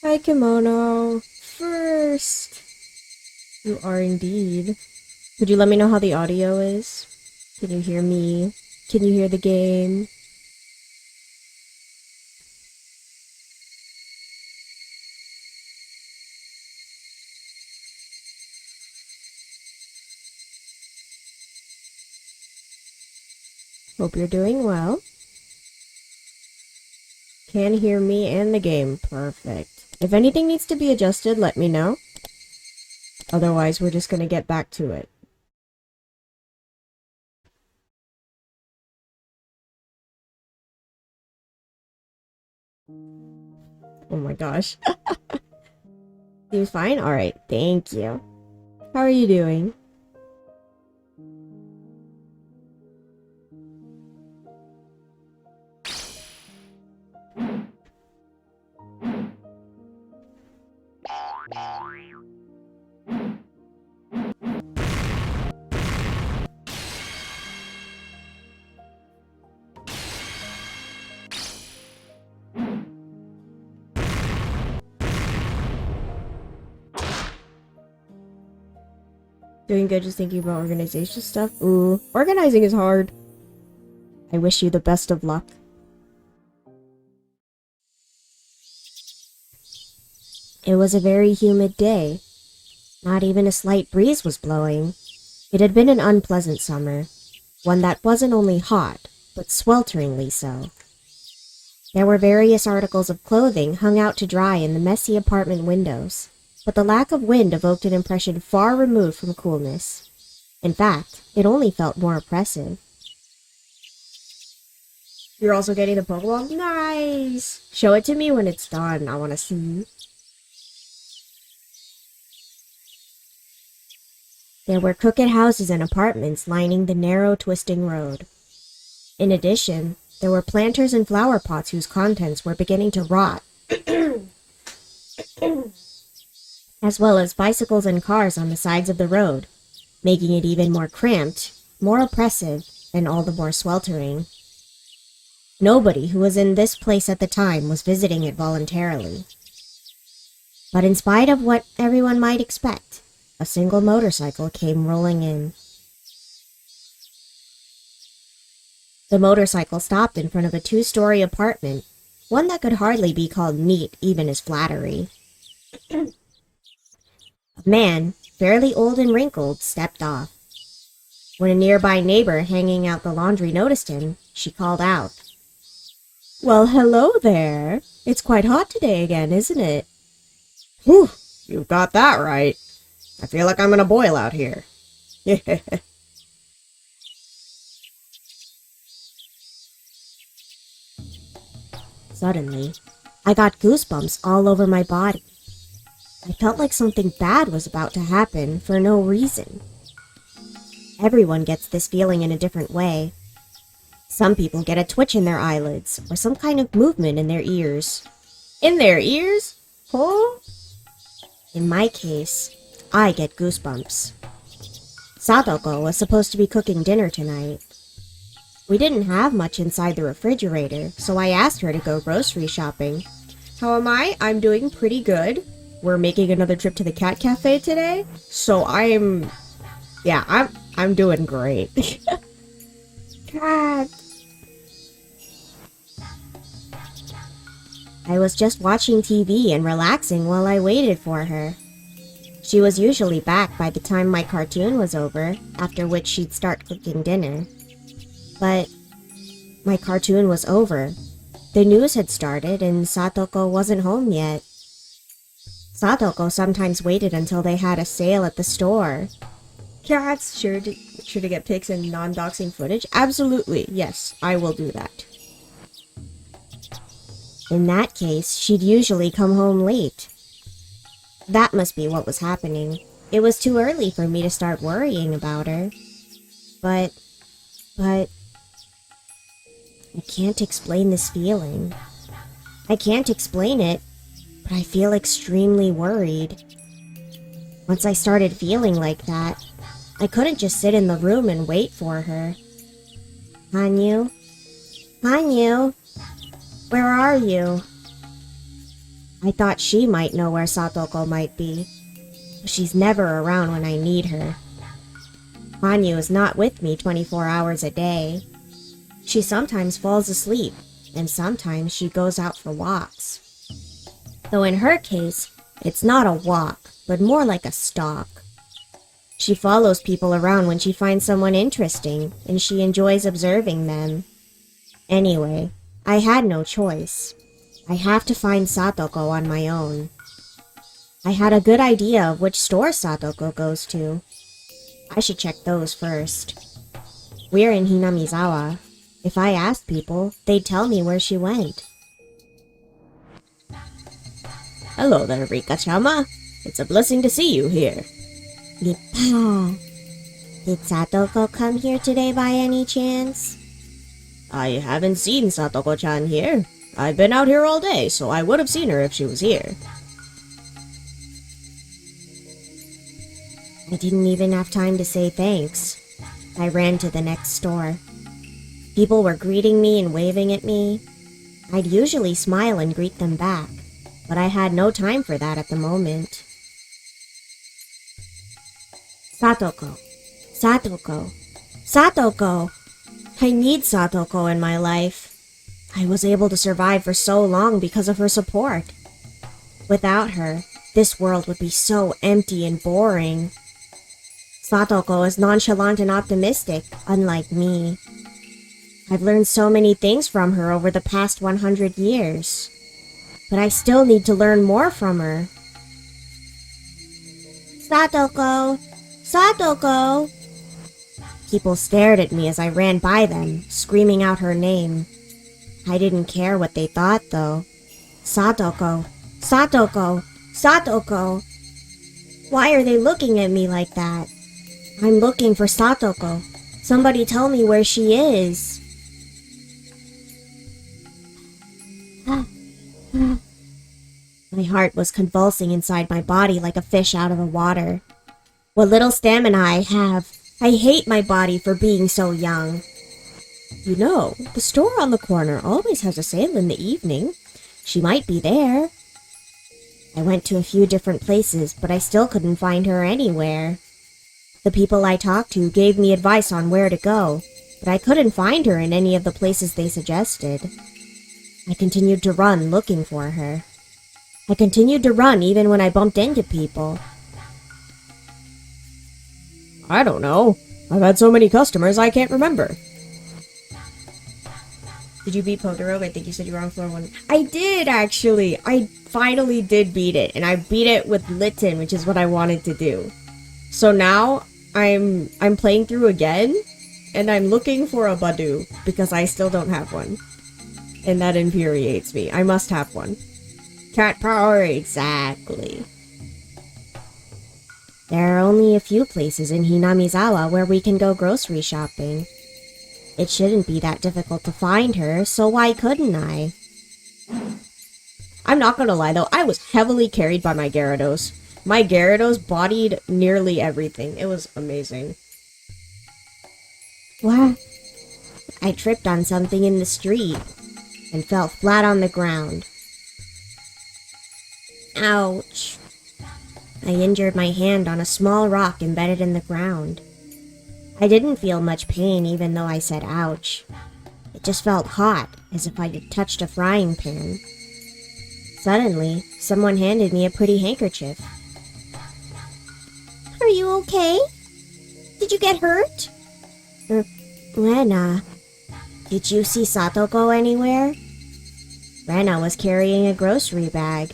Hi, Kimono. First. You are indeed. Could you let me know how the audio is? Can you hear me? Can you hear the game? Hope you're doing well. Can hear me and the game. Perfect. If anything needs to be adjusted, let me know. Otherwise, we're just gonna get back to it. Oh my gosh. Seems fine? Alright, thank you. How are you doing? Doing good, just thinking about organization stuff. Ooh, organizing is hard. I wish you the best of luck. It was a very humid day. Not even a slight breeze was blowing. It had been an unpleasant summer, one that wasn't only hot, but swelteringly so. There were various articles of clothing hung out to dry in the messy apartment windows, but the lack of wind evoked an impression far removed from coolness. In fact, it only felt more oppressive. You're also getting the Pokemon? Nice! Show it to me when it's done. I want to see. There were crooked houses and apartments lining the narrow, twisting road. In addition, there were planters and flower pots whose contents were beginning to rot, as well as bicycles and cars on the sides of the road, making it even more cramped, more oppressive, and all the more sweltering. Nobody who was in this place at the time was visiting it voluntarily. But in spite of what everyone might expect, a single motorcycle came rolling in. The motorcycle stopped in front of a two-story apartment, one that could hardly be called neat even as flattery. A man, fairly old and wrinkled, stepped off. When a nearby neighbor hanging out the laundry noticed him, she called out, "Well, hello there. It's quite hot today again, isn't it?" "Whew, you've got that right. I feel like I'm gonna boil out here." Suddenly, I got goosebumps all over my body. I felt like something bad was about to happen for no reason. Everyone gets this feeling in a different way. Some people get a twitch in their eyelids or some kind of movement in their ears. In their ears? Huh? In my case, I get goosebumps. Satoko was supposed to be cooking dinner tonight. We didn't have much inside the refrigerator, so I asked her to go grocery shopping. How am I? I'm doing pretty good. We're making another trip to the cat cafe today, so I'm doing great. Cat. I was just watching TV and relaxing while I waited for her. She was usually back by the time my cartoon was over, after which she'd start cooking dinner. But my cartoon was over. The news had started and Satoko wasn't home yet. Satoko sometimes waited until they had a sale at the store. Cats, sure to get pics and non-doxing footage? Absolutely, yes, I will do that. In that case, she'd usually come home late. That must be what was happening. It was too early for me to start worrying about her. But... I can't explain this feeling. I can't explain it, but I feel extremely worried. Once I started feeling like that, I couldn't just sit in the room and wait for her. Hanyu? Hanyu? Where are you? I thought she might know where Satoko might be, but she's never around when I need her. Hanyu is not with me 24 hours a day. She sometimes falls asleep, and sometimes she goes out for walks. Though in her case, it's not a walk, but more like a stalk. She follows people around when she finds someone interesting, and she enjoys observing them. Anyway, I had no choice. I have to find Satoko on my own. I had a good idea of which store Satoko goes to. I should check those first. We're in Hinamizawa. If I asked people, they'd tell me where she went. Hello there, Rika-chama. It's a blessing to see you here. Rika, did Satoko come here today by any chance? I haven't seen Satoko-chan here. I've been out here all day, so I would have seen her if she was here. I didn't even have time to say thanks. I ran to the next store. People were greeting me and waving at me. I'd usually smile and greet them back, but I had no time for that at the moment. Satoko. Satoko. Satoko! I need Satoko in my life. I was able to survive for so long because of her support. Without her, this world would be so empty and boring. Satoko is nonchalant and optimistic, unlike me. I've learned so many things from her over the past 100 years. But I still need to learn more from her. Satoko! Satoko! People stared at me as I ran by them, screaming out her name. I didn't care what they thought, though. Satoko! Satoko! Satoko! Why are they looking at me like that? I'm looking for Satoko. Somebody tell me where she is. My heart was convulsing inside my body like a fish out of the water. What little stamina I have, I hate my body for being so young. You know, the store on the corner always has a sale in the evening. She might be there. I went to a few different places, but I still couldn't find her anywhere. The people I talked to gave me advice on where to go, but I couldn't find her in any of the places they suggested. I continued to run looking for her. I continued to run even when I bumped into people. I don't know. I've had so many customers I can't remember. Did you beat Podorob? I think you said you were on floor 1. I did, actually. I finally did beat it, and I beat it with Litten, which is what I wanted to do. So now I'm playing through again, and I'm looking for a Badu, because I still don't have one. And that infuriates me. I must have one. Cat power, exactly. There are only a few places in Hinamizawa where we can go grocery shopping. It shouldn't be that difficult to find her, so why couldn't I? I'm not gonna lie though, I was heavily carried by my Gyarados. My Gyarados bodied nearly everything. It was amazing. What? I tripped on something in the street and fell flat on the ground. Ouch. I injured my hand on a small rock embedded in the ground. I didn't feel much pain even though I said ouch. It just felt hot, as if I had touched a frying pan. Suddenly, someone handed me a pretty handkerchief. Are you okay? Did you get hurt? Rena, did you see Satoko anywhere? Rena was carrying a grocery bag.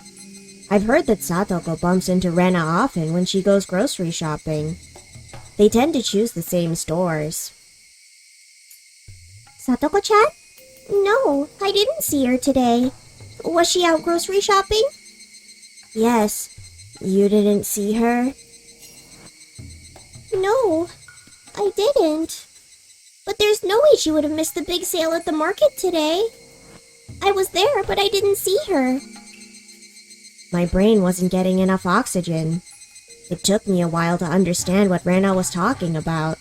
I've heard that Satoko bumps into Rena often when she goes grocery shopping. They tend to choose the same stores. Satoko-chan? No, I didn't see her today. Was she out grocery shopping? Yes. You didn't see her? No, I didn't. But there's no way she would have missed the big sale at the market today. I was there, but I didn't see her. My brain wasn't getting enough oxygen. It took me a while to understand what Rena was talking about.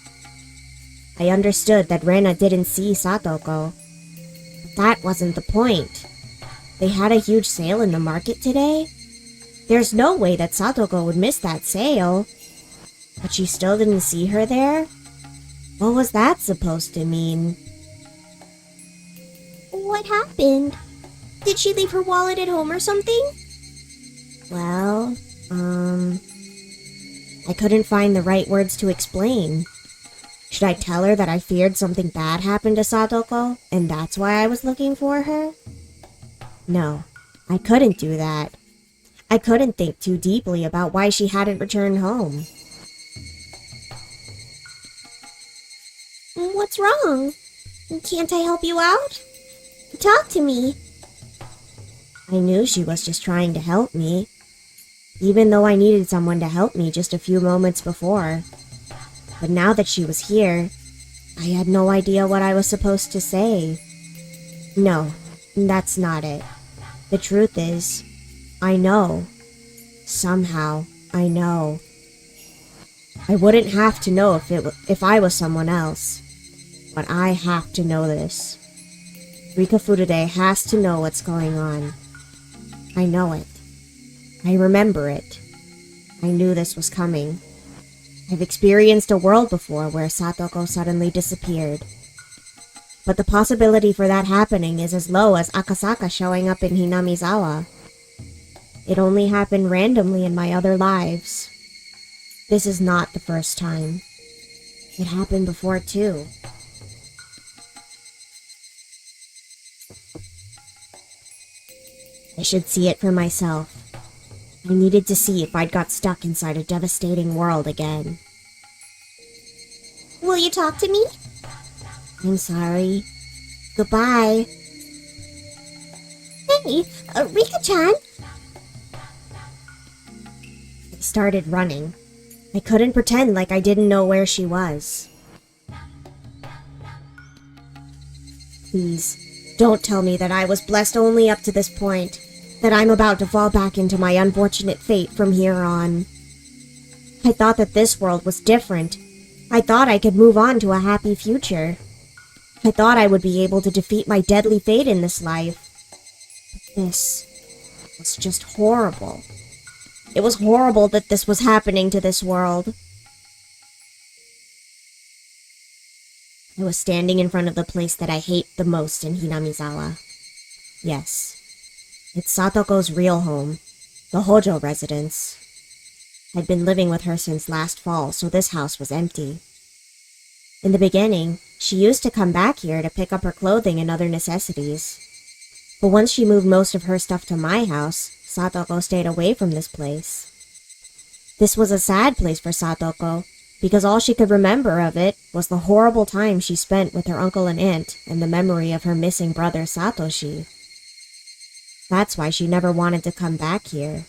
I understood that Rena didn't see Satoko. But that wasn't the point. They had a huge sale in the market today. There's no way that Satoko would miss that sale. But she still didn't see her there? What was that supposed to mean? What happened? Did she leave her wallet at home or something? Well, I couldn't find the right words to explain. Should I tell her that I feared something bad happened to Satoko, and that's why I was looking for her? No, I couldn't do that. I couldn't think too deeply about why she hadn't returned home. What's wrong? Can't I help you out? Talk to me. I knew she was just trying to help me, even though I needed someone to help me just a few moments before. But now that she was here, I had no idea what I was supposed to say. No, that's not it. The truth is, I know. Somehow, I know. I wouldn't have to know if I was someone else. But I have to know this. Rika Furude has to know what's going on. I know it. I remember it. I knew this was coming. I've experienced a world before where Satoko suddenly disappeared. But the possibility for that happening is as low as Akasaka showing up in Hinamizawa. It only happened randomly in my other lives. This is not the first time. It happened before too. I should see it for myself. I needed to see if I'd got stuck inside a devastating world again. Will you talk to me? I'm sorry. Goodbye. Hey, Rika-chan. I started running. I couldn't pretend like I didn't know where she was. Please, don't tell me that I was blessed only up to this point, that I'm about to fall back into my unfortunate fate from here on. I thought that this world was different. I thought I could move on to a happy future. I thought I would be able to defeat my deadly fate in this life. But this was just horrible. It was horrible that this was happening to this world. I was standing in front of the place that I hate the most in Hinamizawa. Yes, it's Satoko's real home, the Hojo residence. I'd been living with her since last fall, so this house was empty. In the beginning, she used to come back here to pick up her clothing and other necessities. But once she moved most of her stuff to my house, Satoko stayed away from this place. This was a sad place for Satoko, because all she could remember of it was the horrible time she spent with her uncle and aunt and the memory of her missing brother Satoshi. That's why she never wanted to come back here.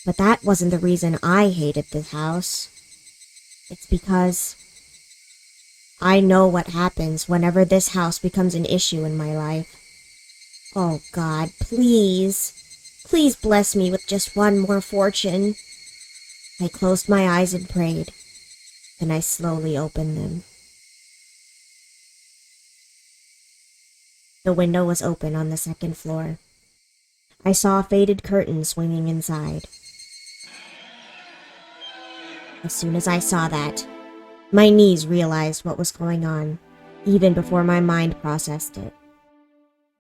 But that wasn't the reason I hated this house. It's because I know what happens whenever this house becomes an issue in my life. Oh God, please. Please bless me with just one more fortune. I closed my eyes and prayed. Then I slowly opened them. The window was open on the second floor. I saw a faded curtain swinging inside. As soon as I saw that, my knees realized what was going on, even before my mind processed it.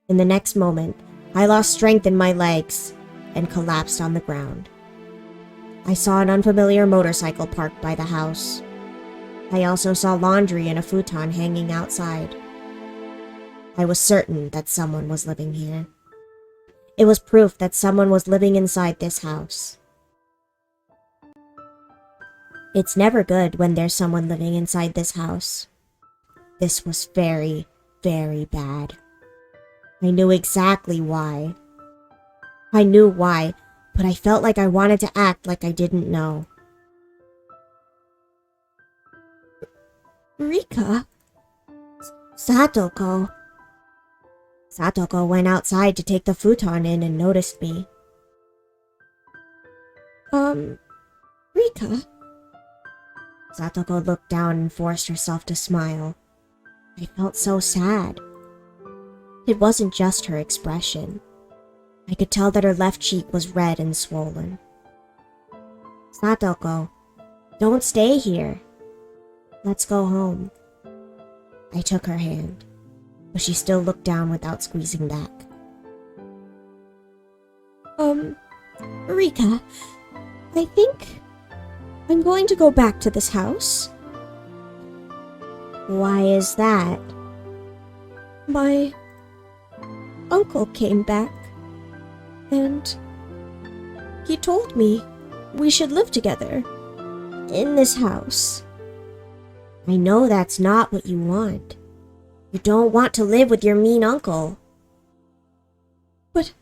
In the next moment, I lost strength in my legs and collapsed on the ground. I saw an unfamiliar motorcycle parked by the house. I also saw laundry and a futon hanging outside. I was certain that someone was living here. It was proof that someone was living inside this house. It's never good when there's someone living inside this house. This was very, very bad. I knew exactly why. I knew why, but I felt like I wanted to act like I didn't know. Rika? Satoko. Satoko went outside to take the futon in and noticed me. Rika? Satoko looked down and forced herself to smile. I felt so sad. It wasn't just her expression. I could tell that her left cheek was red and swollen. Satoko, don't stay here. Let's go home. I took her hand, but she still looked down without squeezing back. Rika, I think I'm going to go back to this house. Why is that? My uncle came back, and he told me we should live together in this house. I know that's not what you want. You don't want to live with your mean uncle. But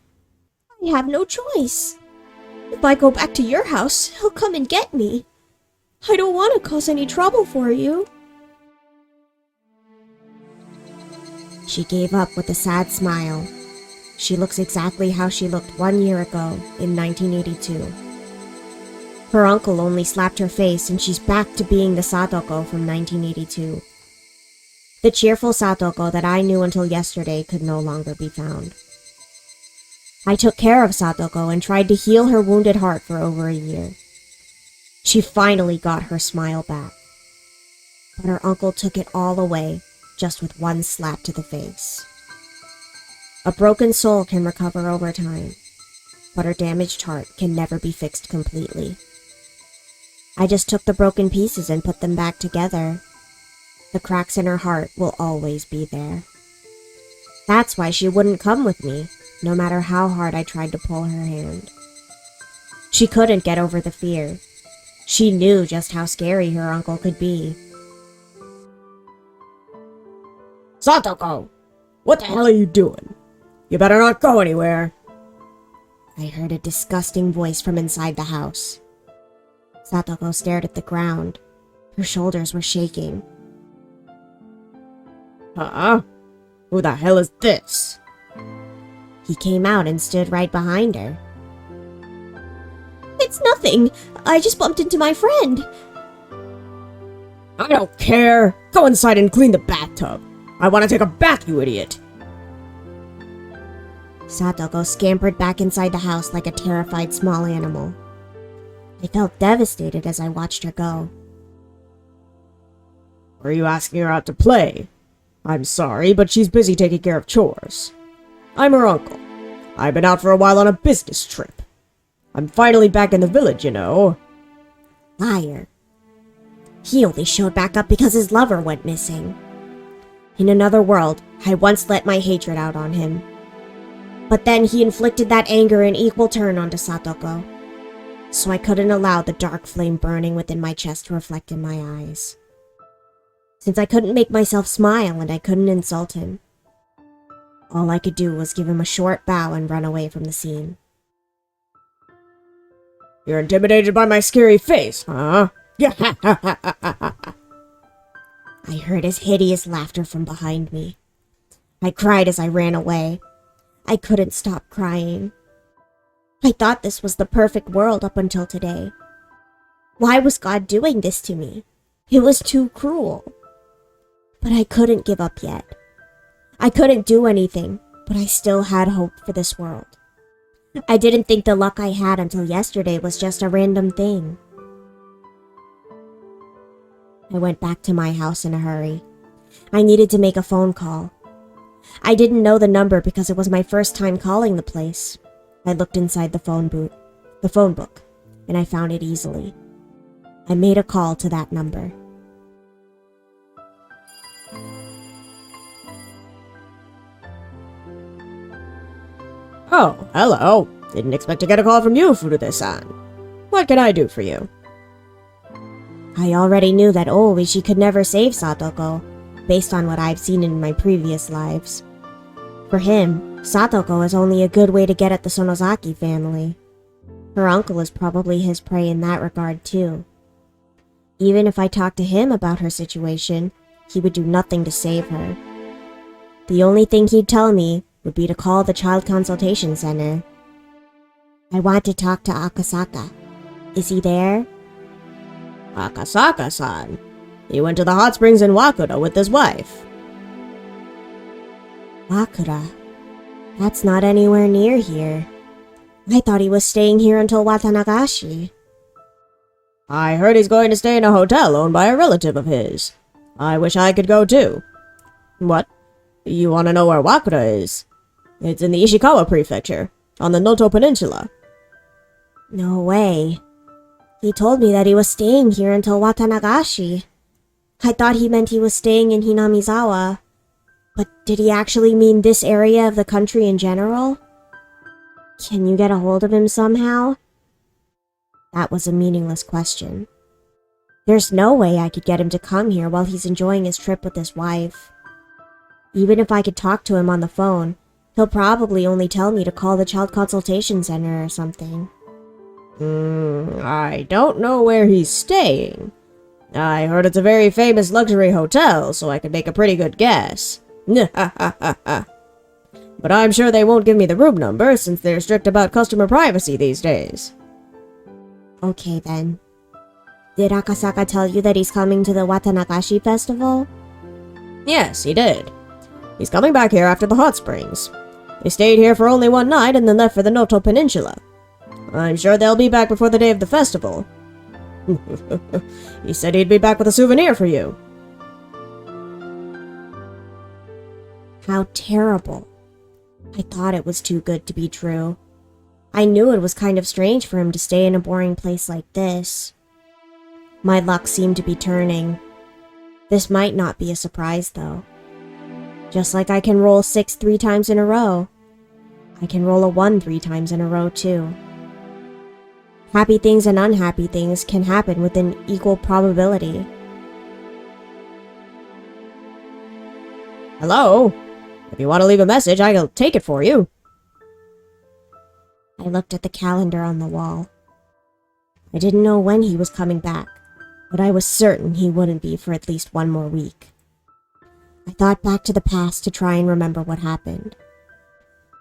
I have no choice. If I go back to your house, he'll come and get me. I don't want to cause any trouble for you. She gave up with a sad smile. She looks exactly how she looked 1 year ago in 1982. Her uncle only slapped her face and she's back to being the Satoko from 1982. The cheerful Satoko that I knew until yesterday could no longer be found. I took care of Satoko and tried to heal her wounded heart for over a year. She finally got her smile back. But her uncle took it all away just with one slap to the face. A broken soul can recover over time, but her damaged heart can never be fixed completely. I just took the broken pieces and put them back together. The cracks in her heart will always be there. That's why she wouldn't come with me, no matter how hard I tried to pull her hand. She couldn't get over the fear. She knew just how scary her uncle could be. Satoko! What the hell are you doing? You better not go anywhere. I heard a disgusting voice from inside the house. Satoko stared at the ground. Her shoulders were shaking. Huh? Who the hell is this? He came out and stood right behind her. It's nothing. I just bumped into my friend. I don't care. Go inside and clean the bathtub. I want to take a bath, you idiot. Satoko scampered back inside the house like a terrified small animal. I felt devastated as I watched her go. Were you asking her out to play? I'm sorry, but she's busy taking care of chores. I'm her uncle. I've been out for a while on a business trip. I'm finally back in the village, you know. Liar. He only showed back up because his lover went missing. In another world, I once let my hatred out on him. But then he inflicted that anger in equal turn onto Satoko. So I couldn't allow the dark flame burning within my chest to reflect in my eyes. Since I couldn't make myself smile and I couldn't insult him, all I could do was give him a short bow and run away from the scene. You're intimidated by my scary face, huh? I heard his hideous laughter from behind me. I cried as I ran away. I couldn't stop crying. I thought this was the perfect world up until today. Why was God doing this to me? It was too cruel. But I couldn't give up yet. I couldn't do anything, but I still had hope for this world. I didn't think the luck I had until yesterday was just a random thing. I went back to my house in a hurry. I needed to make a phone call. I didn't know the number because it was my first time calling the place. I looked inside the phone book, and I found it easily. I made a call to that number. Oh, hello. Didn't expect to get a call from you, Furude-san. What can I do for you? I already knew that Oishi could never save Satoko, based on what I've seen in my previous lives. For him, Satoko is only a good way to get at the Sonozaki family. Her uncle is probably his prey in that regard too. Even if I talked to him about her situation, he would do nothing to save her. The only thing he'd tell me would be to call the child consultation center. I want to talk to Akasaka. Is he there? Akasaka-san. He went to the hot springs in Wakura with his wife. Wakura? That's not anywhere near here. I thought he was staying here until Watanagashi. I heard he's going to stay in a hotel owned by a relative of his. I wish I could go too. What? You want to know where Wakura is? It's in the Ishikawa prefecture, on the Noto Peninsula. No way. He told me that he was staying here until Watanagashi. I thought he meant he was staying in Hinamizawa. But did he actually mean this area of the country in general? Can you get a hold of him somehow? That was a meaningless question. There's no way I could get him to come here while he's enjoying his trip with his wife. Even if I could talk to him on the phone, he'll probably only tell me to call the child consultation center or something. I don't know where he's staying. I heard it's a very famous luxury hotel, so I could make a pretty good guess. But I'm sure they won't give me the room number since they're strict about customer privacy these days. Okay then. Did Akasaka tell you that he's coming to the Watanagashi festival? Yes, he did. He's coming back here after the hot springs. They stayed here for only one night and then left for the Noto Peninsula. I'm sure they'll be back before the day of the festival. He said he'd be back with a souvenir for you. How terrible. I thought it was too good to be true. I knew it was kind of strange for him to stay in a boring place like this. My luck seemed to be turning. This might not be a surprise, though. Just like I can roll 6 3 times in a row, I can roll a 1 3 times in a row, too. Happy things and unhappy things can happen with an equal probability. Hello? If you want to leave a message, I'll take it for you. I looked at the calendar on the wall. I didn't know when he was coming back, but I was certain he wouldn't be for at least 1 more week. I thought back to the past to try and remember what happened.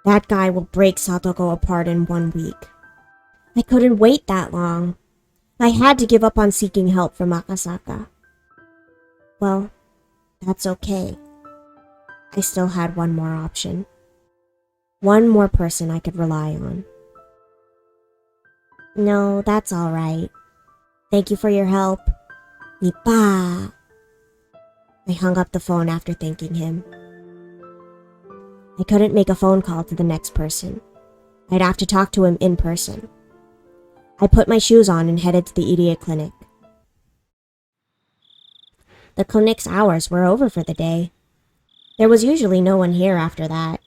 That guy will break Satoko apart in 1 week. I couldn't wait that long. I had to give up on seeking help from Akasaka. Well, that's okay. I still had 1 more option. 1 more person I could rely on. No, that's alright. Thank you for your help. Nipa. I hung up the phone after thanking him. I couldn't make a phone call to the next person. I'd have to talk to him in person. I put my shoes on and headed to the idiot clinic. The clinic's hours were over for the day. There was usually no one here after that.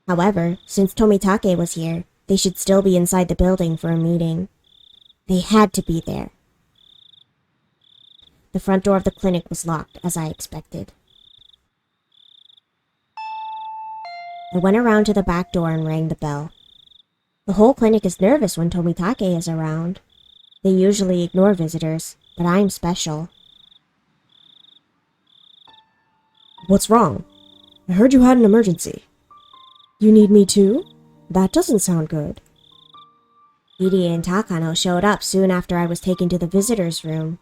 However, since Tomitake was here, they should still be inside the building for a meeting. They had to be there. The front door of the clinic was locked, as I expected. I went around to the back door and rang the bell. The whole clinic is nervous when Tomitake is around. They usually ignore visitors, but I'm special. What's wrong? I heard you had an emergency. You need me too? That doesn't sound good. Irie and Takano showed up soon after I was taken to the visitor's room.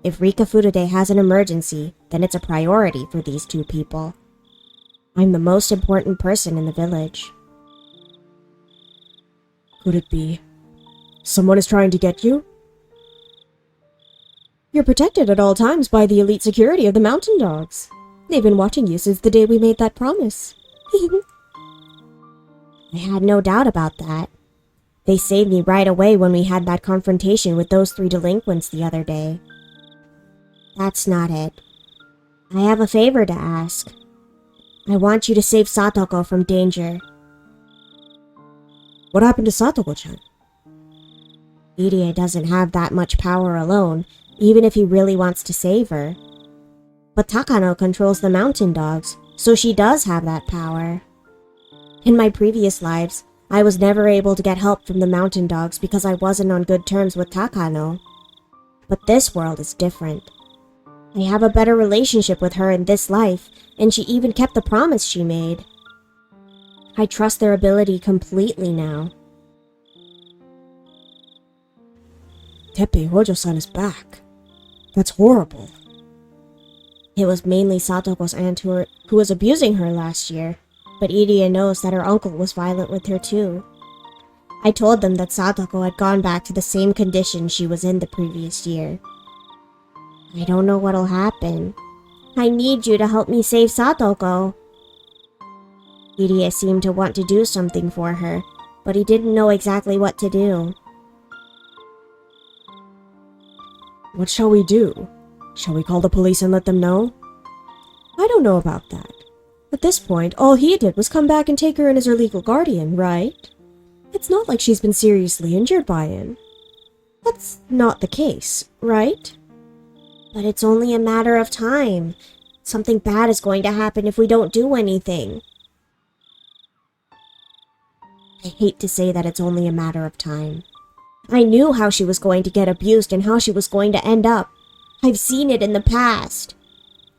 If Rika Furude has an emergency, then it's a priority for these 2 people. I'm the most important person in the village. Could it be someone is trying to get you? You're protected at all times by the elite security of the mountain dogs. They've been watching you since the day we made that promise. I had no doubt about that. They saved me right away when we had that confrontation with those 3 delinquents the other day. That's not it. I have a favor to ask. I want you to save Satoko from danger. What happened to Satoko-chan? Irie doesn't have that much power alone, even if he really wants to save her. But Takano controls the mountain dogs, so she does have that power. In my previous lives, I was never able to get help from the mountain dogs because I wasn't on good terms with Takano. But this world is different. I have a better relationship with her in this life, and she even kept the promise she made. I trust their ability completely now. Teppei Hojo-san is back. That's horrible. It was mainly Satoko's aunt who was abusing her last year, but Irie knows that her uncle was violent with her too. I told them that Satoko had gone back to the same condition she was in the previous year. I don't know what'll happen. I need you to help me save Satoko. Irie seemed to want to do something for her, but he didn't know exactly what to do. What shall we do? Shall we call the police and let them know? I don't know about that. At this point, all he did was come back and take her in as her legal guardian, right? It's not like she's been seriously injured by him. That's not the case, right? But it's only a matter of time. Something bad is going to happen if we don't do anything. I hate to say that it's only a matter of time. I knew how she was going to get abused and how she was going to end up. I've seen it in the past.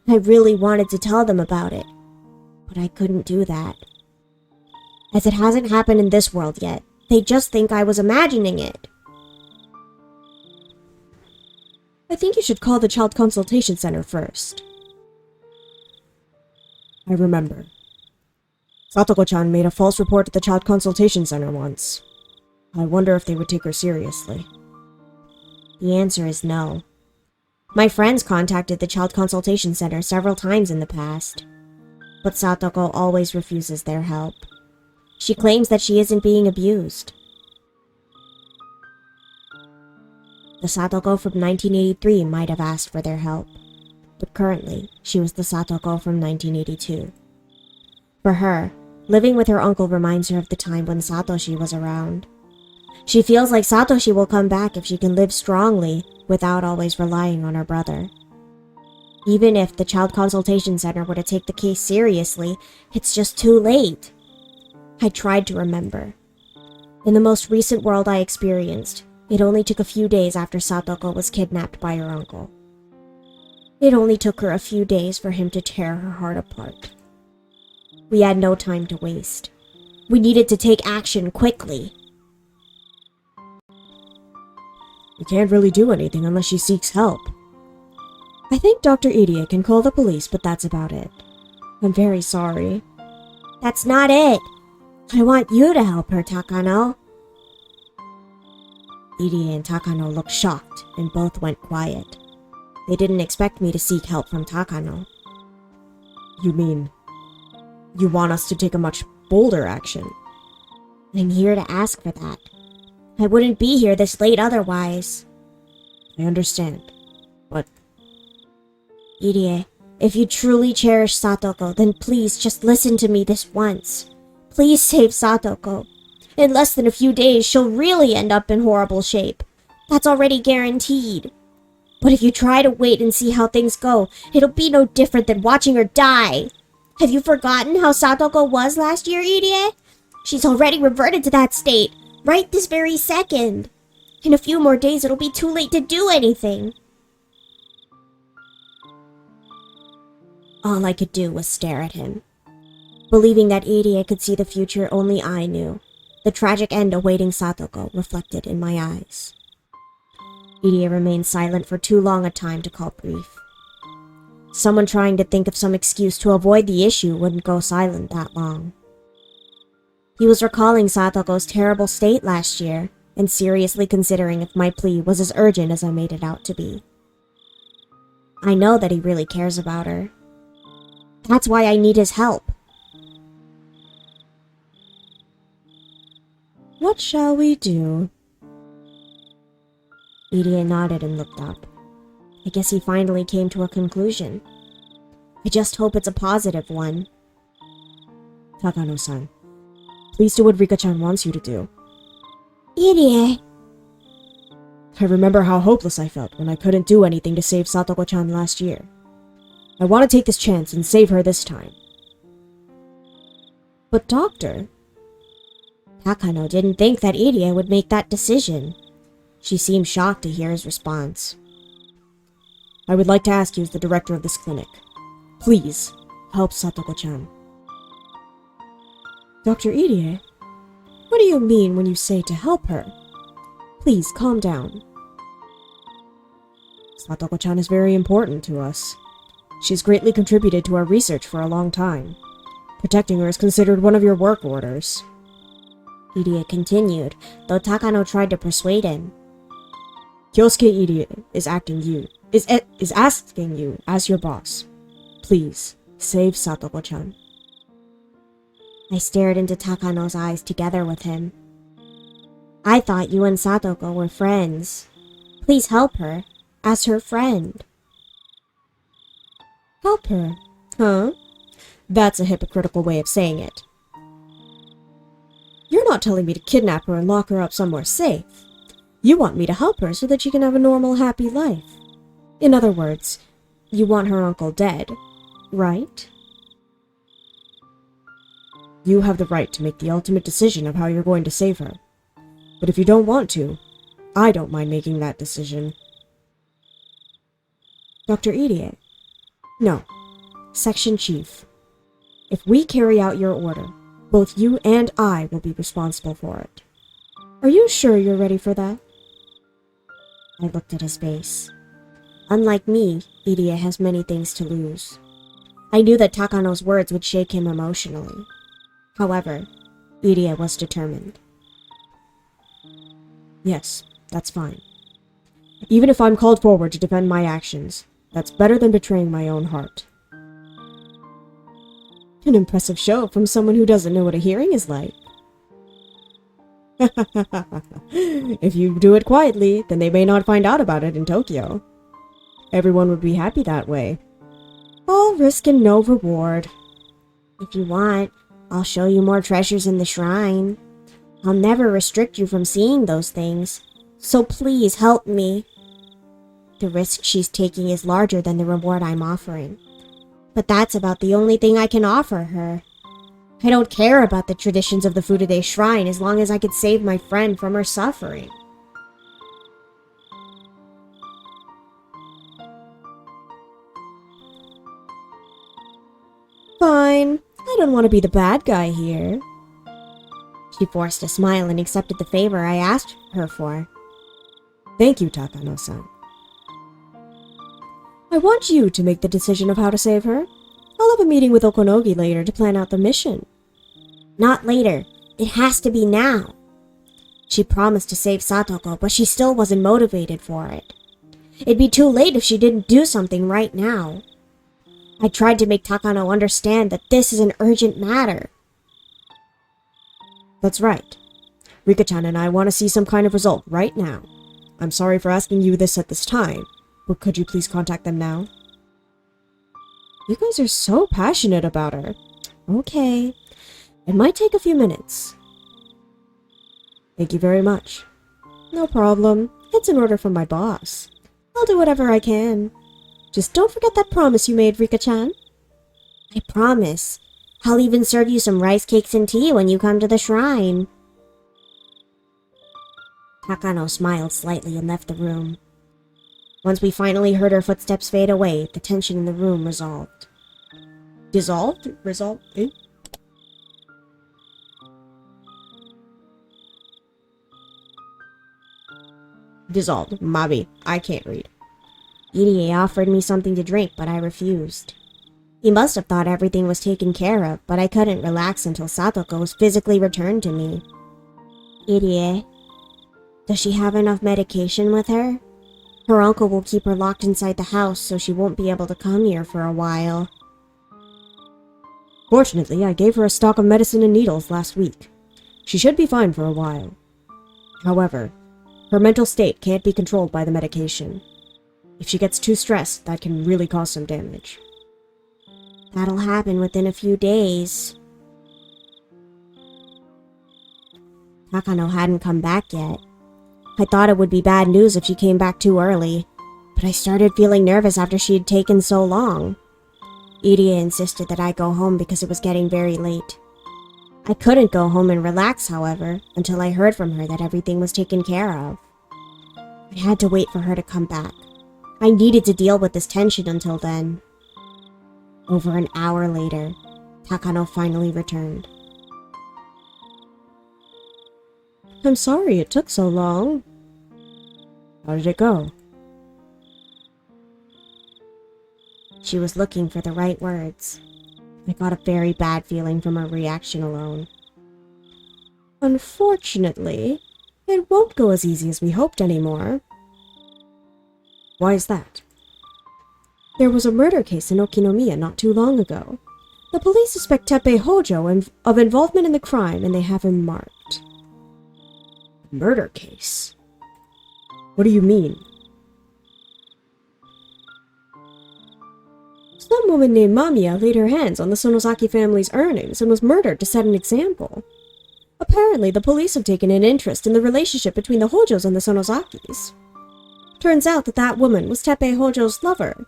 I really wanted to tell them about it, but I couldn't do that. As it hasn't happened in this world yet, they just think I was imagining it. I think you should call the Child Consultation Center first. I remember. Satoko-chan made a false report at the Child Consultation Center once. I wonder if they would take her seriously. The answer is no. My friends contacted the Child Consultation Center several times in the past, but Satoko always refuses their help. She claims that she isn't being abused. The Satoko from 1983 might have asked for their help, but currently she was the Satoko from 1982. For her, living with her uncle reminds her of the time when Satoshi was around. She feels like Satoshi will come back if she can live strongly without always relying on her brother. Even if the Child Consultation Center were to take the case seriously, it's just too late. I tried to remember. In the most recent world I experienced, it only took a few days after Satoko was kidnapped by her uncle. It only took her a few days for him to tear her heart apart. We had no time to waste. We needed to take action quickly. We can't really do anything unless she seeks help. I think Dr. Irie can call the police, but that's about it. I'm very sorry. That's not it. I want you to help her, Takano. Irie and Takano looked shocked, and both went quiet. They didn't expect me to seek help from Takano. You mean, you want us to take a much bolder action? I'm here to ask for that. I wouldn't be here this late otherwise. I understand, but... Irie, if you truly cherish Satoko, then please just listen to me this once. Please save Satoko. In less than a few days, she'll really end up in horrible shape. That's already guaranteed. But if you try to wait and see how things go, it'll be no different than watching her die. Have you forgotten how Satoko was last year, Irie? She's already reverted to that state, right this very second. In a few more days, it'll be too late to do anything. All I could do was stare at him. Believing that Irie could see the future only I knew, the tragic end awaiting Satoko reflected in my eyes. Irie remained silent for too long a time to call brief. Someone trying to think of some excuse to avoid the issue wouldn't go silent that long. He was recalling Satoko's terrible state last year and seriously considering if my plea was as urgent as I made it out to be. I know that he really cares about her. That's why I need his help. What shall we do? Irie nodded and looked up. I guess he finally came to a conclusion. I just hope it's a positive one. Takano-san, please do what Rika-chan wants you to do. Irie! I remember how hopeless I felt when I couldn't do anything to save Satoko-chan last year. I want to take this chance and save her this time. But doctor... Takano didn't think that Irie would make that decision. She seemed shocked to hear his response. I would like to ask you as the director of this clinic. Please, help Satoko-chan. Dr. Irie, what do you mean when you say to help her? Please, calm down. Satoko-chan is very important to us. She's greatly contributed to our research for a long time. Protecting her is considered one of your work orders. Irie continued, though Takano tried to persuade him. Kyosuke Irie is asking you as your boss. Please, save Satoko-chan. I stared into Takano's eyes together with him. I thought you and Satoko were friends. Please help her, as her friend. Help her? Huh? That's a hypocritical way of saying it. You're not telling me to kidnap her and lock her up somewhere safe. You want me to help her so that she can have a normal, happy life. In other words, you want her uncle dead, right? You have the right to make the ultimate decision of how you're going to save her. But if you don't want to, I don't mind making that decision. Dr. Irie? No. Section Chief. If we carry out your order, both you and I will be responsible for it. Are you sure you're ready for that? I looked at his face. Unlike me, Irie has many things to lose. I knew that Takano's words would shake him emotionally. However, Irie was determined. Yes, that's fine. Even if I'm called forward to defend my actions, that's better than betraying my own heart. An impressive show from someone who doesn't know what a hearing is like. If you do it quietly, then they may not find out about it in Tokyo. Everyone would be happy that way. All risk and no reward. If you want, I'll show you more treasures in the shrine. I'll never restrict you from seeing those things, so please help me. The risk she's taking is larger than the reward I'm offering. But that's about the only thing I can offer her. I don't care about the traditions of the Furude Shrine as long as I could save my friend from her suffering. Fine. I don't want to be the bad guy here. She forced a smile and accepted the favor I asked her for. Thank you, Takano-san. I want you to make the decision of how to save her. I'll have a meeting with Okonogi later to plan out the mission. Not later. It has to be now. She promised to save Satoko, but she still wasn't motivated for it. It'd be too late if she didn't do something right now. I tried to make Takano understand that this is an urgent matter. That's right. Rika-chan and I want to see some kind of result right now. I'm sorry for asking you this at this time, but could you please contact them now? You guys are so passionate about her. Okay. It might take a few minutes. Thank you very much. No problem. It's an order from my boss. I'll do whatever I can. Just don't forget that promise you made, Rika-chan. I promise. I'll even serve you some rice cakes and tea when you come to the shrine. Takano smiled slightly and left the room. Once we finally heard her footsteps fade away, the tension in the room resolved. Dissolved? Resolved? Eh? Dissolved. Mabi. I can't read. Irie offered me something to drink, but I refused. He must have thought everything was taken care of, but I couldn't relax until Satoko was physically returned to me. Irie, does she have enough medication with her? Her uncle will keep her locked inside the house, so she won't be able to come here for a while. Fortunately, I gave her a stock of medicine and needles last week. She should be fine for a while. However, her mental state can't be controlled by the medication. If she gets too stressed, that can really cause some damage. That'll happen within a few days. Takano hadn't come back yet. I thought it would be bad news if she came back too early, but I started feeling nervous after she had taken so long. Irie insisted that I go home because it was getting very late. I couldn't go home and relax, however, until I heard from her that everything was taken care of. I had to wait for her to come back. I needed to deal with this tension until then. Over an hour later, Takano finally returned. I'm sorry it took so long. How did it go? She was looking for the right words. I got a very bad feeling from her reaction alone. Unfortunately, it won't go as easy as we hoped anymore. Why is that? There was a murder case in Okinomiya not too long ago. The police suspect Teppei Hojo of involvement in the crime, and they have him marked. Murder case? What do you mean? Some woman named Mamiya laid her hands on the Sonosaki family's earnings and was murdered to set an example. Apparently, the police have taken an interest in the relationship between the Hojos and the Sonosakis. Turns out that woman was Teppei Hojo's lover,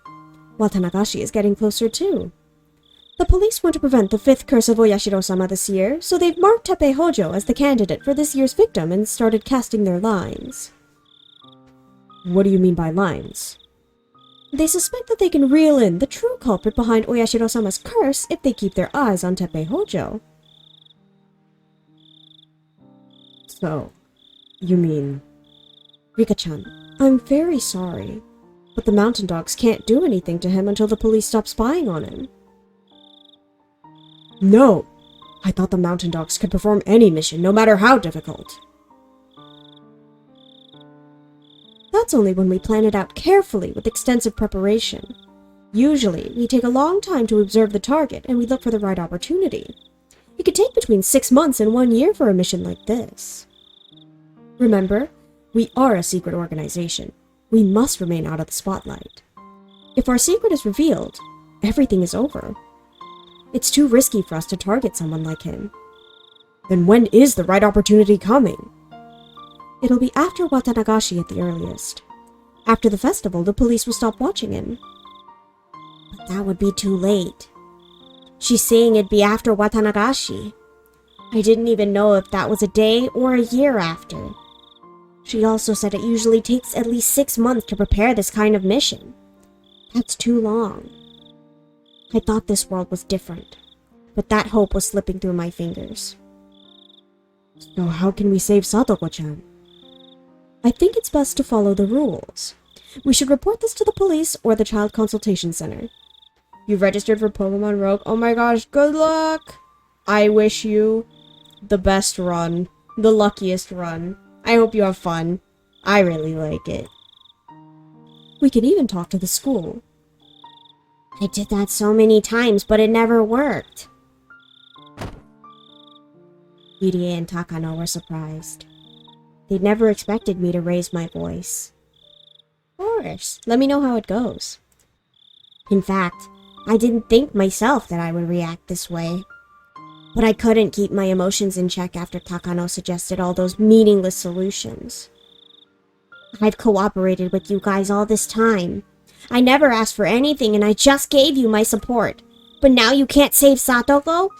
while Tanagashi is getting closer too. The police want to prevent the 5th curse of Oyashiro-sama this year, so they've marked Teppei Hojo as the candidate for this year's victim and started casting their lines. What do you mean by lines? They suspect that they can reel in the true culprit behind Oyashiro-sama's curse if they keep their eyes on Teppei Hojo. So, you mean... Rika-chan, I'm very sorry, but the mountain dogs can't do anything to him until the police stop spying on him. No! I thought the mountain dogs could perform any mission, no matter how difficult. That's only when we plan it out carefully with extensive preparation. Usually, we take a long time to observe the target and we look for the right opportunity. It could take between 6 months and 1 year for a mission like this. Remember, we are a secret organization. We must remain out of the spotlight. If our secret is revealed, everything is over. It's too risky for us to target someone like him. Then when is the right opportunity coming? It'll be after Watanagashi at the earliest. After the festival, the police will stop watching him. But that would be too late. She's saying it'd be after Watanagashi. I didn't even know if that was a day or a year after. She also said it usually takes at least 6 months to prepare this kind of mission. That's too long. I thought this world was different, but that hope was slipping through my fingers. So how can we save Satoko-chan? I think it's best to follow the rules. We should report this to the police or the Child Consultation Center. You've registered for Pokemon Rogue. Oh my gosh, good luck! I wish you the best run. The luckiest run. I hope you have fun. I really like it. We can even talk to the school. I did that so many times, but it never worked. Irie and Takano were surprised. They'd never expected me to raise my voice. Of course, let me know how it goes. In fact, I didn't think myself that I would react this way. But I couldn't keep my emotions in check after Takano suggested all those meaningless solutions. I've cooperated with you guys all this time. I never asked for anything and I just gave you my support. But now you can't save Satoko?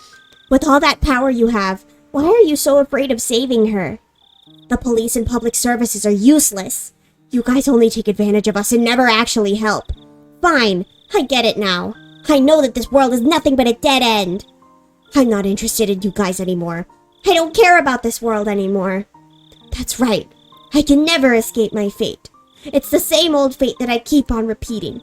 With all that power you have, why are you so afraid of saving her? The police and public services are useless. You guys only take advantage of us and never actually help. Fine, I get it now. I know that this world is nothing but a dead end. I'm not interested in you guys anymore. I don't care about this world anymore. That's right. I can never escape my fate. It's the same old fate that I keep on repeating.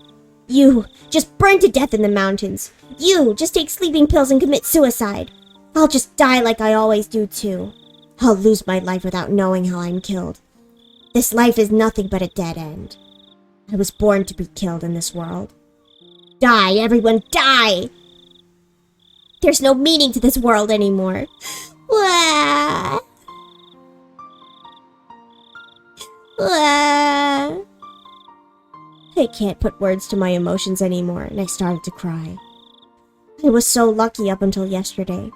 You just burn to death in the mountains. You just take sleeping pills and commit suicide. I'll just die like I always do too. I'll lose my life without knowing how I'm killed. This life is nothing but a dead end. I was born to be killed in this world. Die, everyone, die! There's no meaning to this world anymore. Wah! Wah! I can't put words to my emotions anymore, and I started to cry. I was so lucky up until yesterday.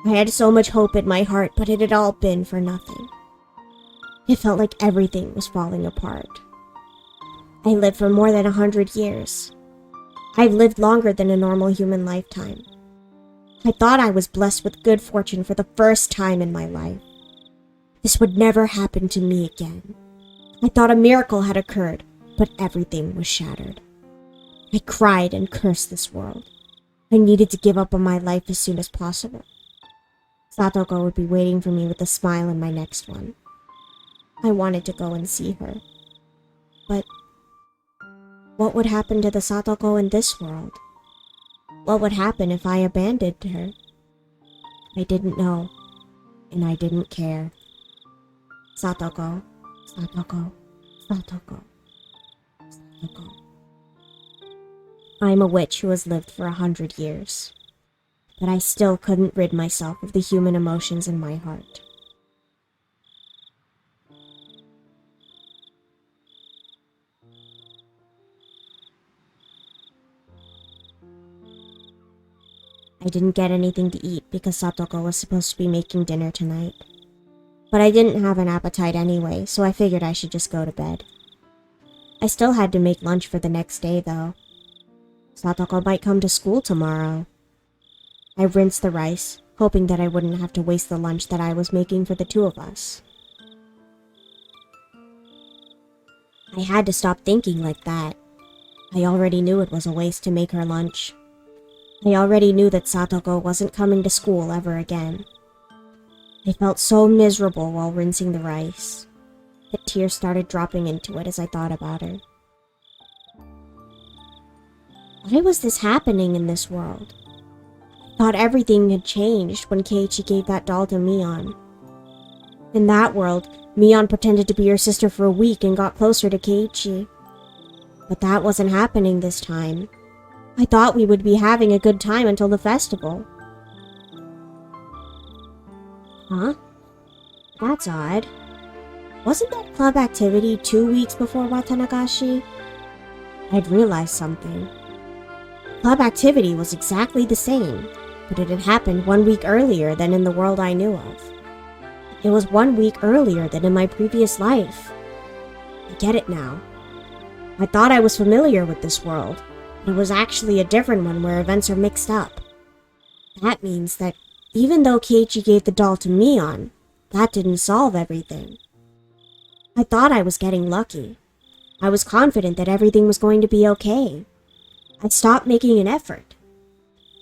I had so much hope in my heart, but it had all been for nothing. It felt like everything was falling apart. I lived for more than 100 years. I've lived longer than a normal human lifetime. I thought I was blessed with good fortune for the first time in my life. This would never happen to me again. I thought a miracle had occurred, but everything was shattered. I cried and cursed this world. I needed to give up on my life as soon as possible. Satoko would be waiting for me with a smile in my next one. I wanted to go and see her. But what would happen to the Satoko in this world? What would happen if I abandoned her? I didn't know. and I didn't care. Satoko, Satoko, Satoko, Satoko. I'm a witch who has lived for 100 years, but I still couldn't rid myself of the human emotions in my heart. I didn't get anything to eat because Satoko was supposed to be making dinner tonight. But I didn't have an appetite anyway, so I figured I should just go to bed. I still had to make lunch for the next day, though. Satoko might come to school tomorrow. I rinsed the rice, hoping that I wouldn't have to waste the lunch that I was making for the two of us. I had to stop thinking like that. I already knew it was a waste to make her lunch. I already knew that Satoko wasn't coming to school ever again. I felt so miserable while rinsing the rice. The tears started dropping into it as I thought about her. Why was this happening in this world? I thought everything had changed when Keiichi gave that doll to Mion. In that world, Mion pretended to be her sister for a week and got closer to Keiichi. But that wasn't happening this time. I thought we would be having a good time until the festival. Huh? That's odd. Wasn't that club activity 2 weeks before Watanagashi? I'd realized something. Club activity was exactly the same, but it had happened 1 week earlier than in the world I knew of. It was 1 week earlier than in my previous life. I get it now. I thought I was familiar with this world, but it was actually a different one where events are mixed up. That means that even though Keiichi gave the doll to Mion, that didn't solve everything. I thought I was getting lucky. I was confident that everything was going to be okay. I stopped making an effort.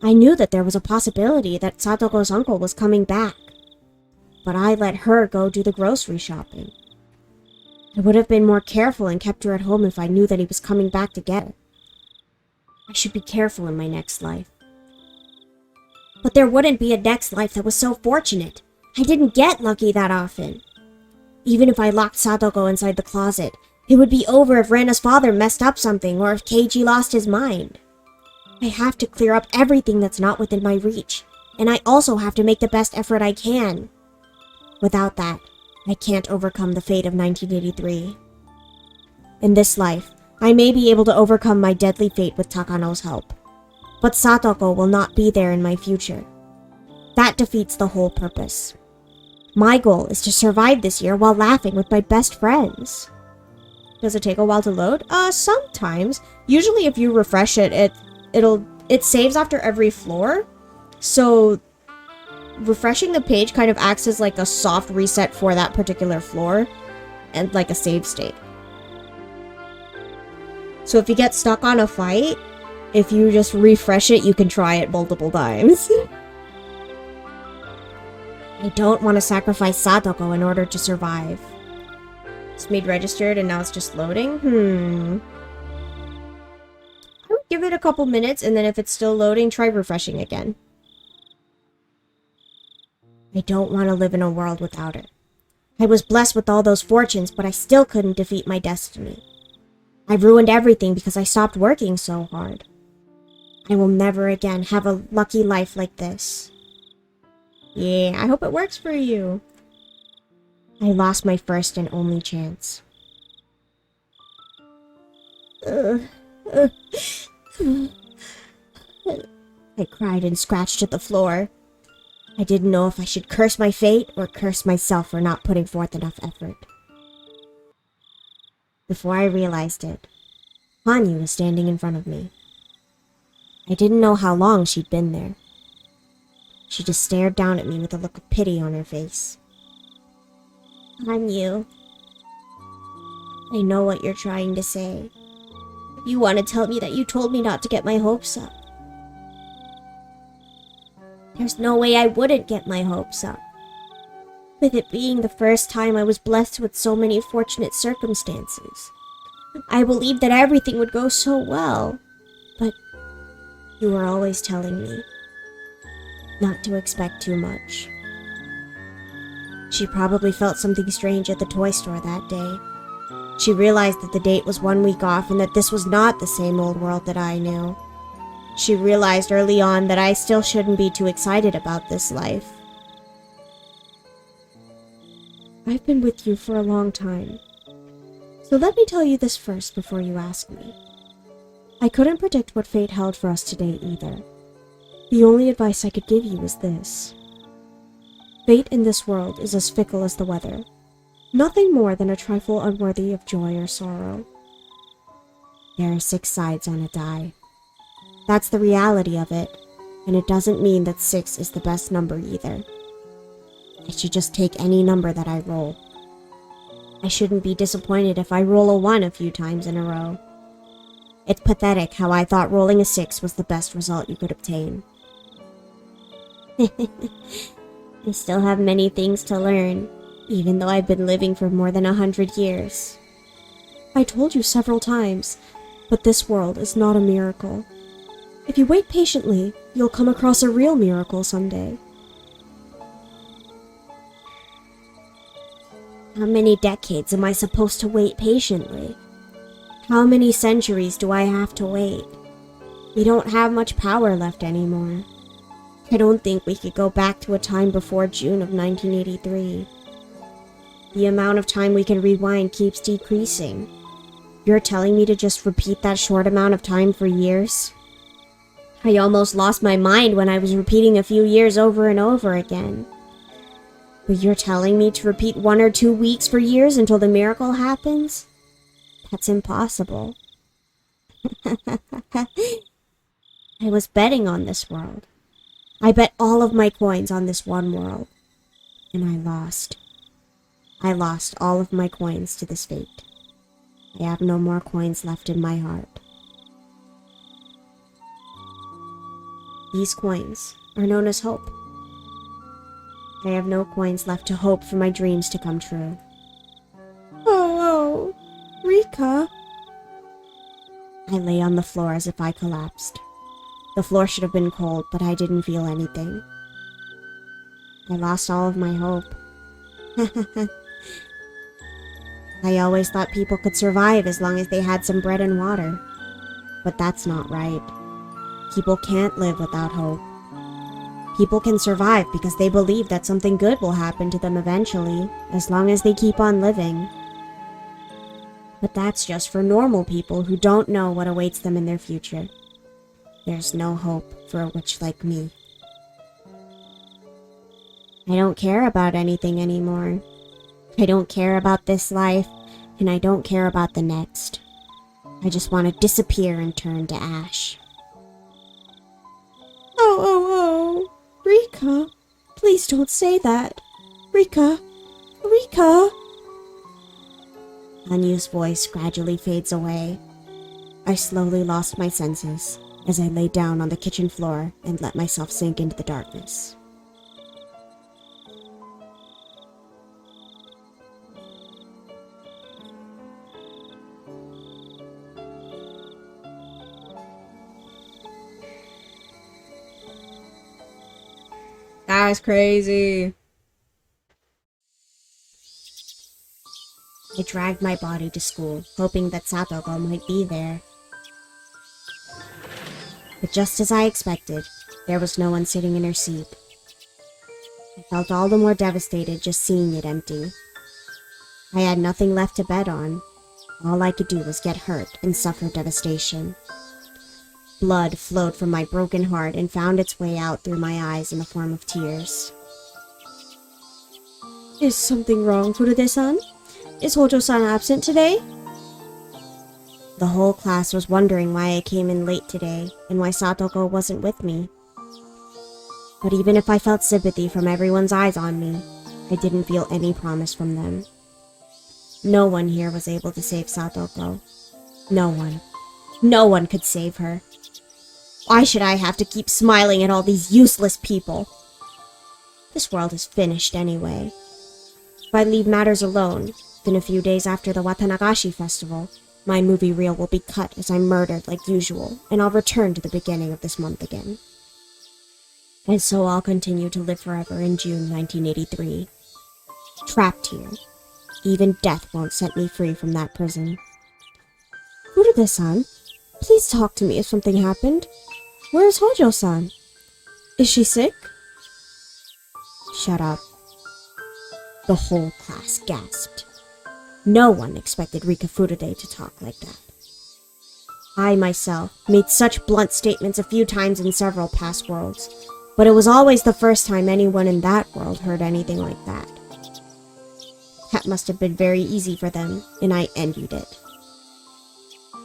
I knew that there was a possibility that Satoko's uncle was coming back, but I let her go do the grocery shopping. I would have been more careful and kept her at home if I knew that he was coming back to get her. I should be careful in my next life. But there wouldn't be a next life that was so fortunate. I didn't get lucky that often. Even if I locked Satoko inside the closet, it would be over if Rena's father messed up something or if Keiichi lost his mind. I have to clear up everything that's not within my reach, and I also have to make the best effort I can. Without that, I can't overcome the fate of 1983. In this life, I may be able to overcome my deadly fate with Takano's help, but Satoko will not be there in my future. That defeats the whole purpose. My goal is to survive this year while laughing with my best friends. Does it take a while to load? Sometimes. Usually if you refresh it, it saves after every floor. So refreshing the page kind of acts as like a soft reset for that particular floor and like a save state. So if you get stuck on a fight, if you just refresh it, you can try it multiple times. I don't want to sacrifice Satoko in order to survive. It's made registered and now it's just loading? I would give it a couple minutes and then if it's still loading, try refreshing again. I don't want to live in a world without her. I was blessed with all those fortunes, but I still couldn't defeat my destiny. I ruined everything because I stopped working so hard. I will never again have a lucky life like this. Yeah, I hope it works for you. I lost my first and only chance. I cried and scratched at the floor. I didn't know if I should curse my fate or curse myself for not putting forth enough effort. Before I realized it, Hanyu was standing in front of me. I didn't know how long she'd been there. She just stared down at me with a look of pity on her face. Hanyu, I know what you're trying to say. You want to tell me that you told me not to get my hopes up. There's no way I wouldn't get my hopes up. With it being the first time I was blessed with so many fortunate circumstances, I believed that everything would go so well. But you were always telling me not to expect too much. She probably felt something strange at the toy store that day. She realized that the date was 1 week off and that this was not the same old world that I knew. She realized early on that I still shouldn't be too excited about this life. I've been with you for a long time. So let me tell you this first before you ask me. I couldn't predict what fate held for us today either. The only advice I could give you is this. Fate in this world is as fickle as the weather. Nothing more than a trifle unworthy of joy or sorrow. There are 6 sides on a die. That's the reality of it, and it doesn't mean that 6 is the best number either. I should just take any number that I roll. I shouldn't be disappointed if I roll a 1 a few times in a row. It's pathetic how I thought rolling a 6 was the best result you could obtain. I still have many things to learn, even though I've been living for more than 100 years. I told you several times, but this world is not a miracle. If you wait patiently, you'll come across a real miracle someday. How many decades am I supposed to wait patiently? How many centuries do I have to wait? We don't have much power left anymore. I don't think we could go back to a time before June of 1983. The amount of time we can rewind keeps decreasing. You're telling me to just repeat that short amount of time for years? I almost lost my mind when I was repeating a few years over and over again. But you're telling me to repeat 1 or 2 weeks for years until the miracle happens? That's impossible. I was betting on this world. I bet all of my coins on this one world. And I lost. I lost all of my coins to this fate. I have no more coins left in my heart. These coins are known as hope. I have no coins left to hope for my dreams to come true. Oh, Rika. I lay on the floor as if I collapsed. The floor should have been cold, but I didn't feel anything. I lost all of my hope. I always thought people could survive as long as they had some bread and water. But that's not right. People can't live without hope. People can survive because they believe that something good will happen to them eventually, as long as they keep on living. But that's just for normal people who don't know what awaits them in their future. There's no hope for a witch like me. I don't care about anything anymore. I don't care about this life, and I don't care about the next. I just want to disappear and turn to ash. Oh, Rika, please don't say that. Rika. Anyu's voice gradually fades away. I slowly lost my senses as I lay down on the kitchen floor and let myself sink into the darkness. That was crazy. I dragged my body to school, hoping that Satoko might be there. But just as I expected, there was no one sitting in her seat. I felt all the more devastated just seeing it empty. I had nothing left to bet on. All I could do was get hurt and suffer devastation. Blood flowed from my broken heart and found its way out through my eyes in the form of tears. Is something wrong, Furude-san? Is Hojo-san absent today? The whole class was wondering why I came in late today and why Satoko wasn't with me. But even if I felt sympathy from everyone's eyes on me, I didn't feel any promise from them. No one here was able to save Satoko. No one. No one could save her. Why should I have to keep smiling at all these useless people? This world is finished anyway. If I leave matters alone, then a few days after the Watanagashi festival, my movie reel will be cut as I'm murdered like usual, and I'll return to the beginning of this month again. And so I'll continue to live forever in June 1983. Trapped here. Even death won't set me free from that prison. Furude-san, please talk to me if something happened. Where is Hojo-san? Is she sick? Shut up. The whole class gasped. No one expected Rika Furude to talk like that. I myself made such blunt statements a few times in several past worlds, but it was always the first time anyone in that world heard anything like that. That must have been very easy for them, and I envied it.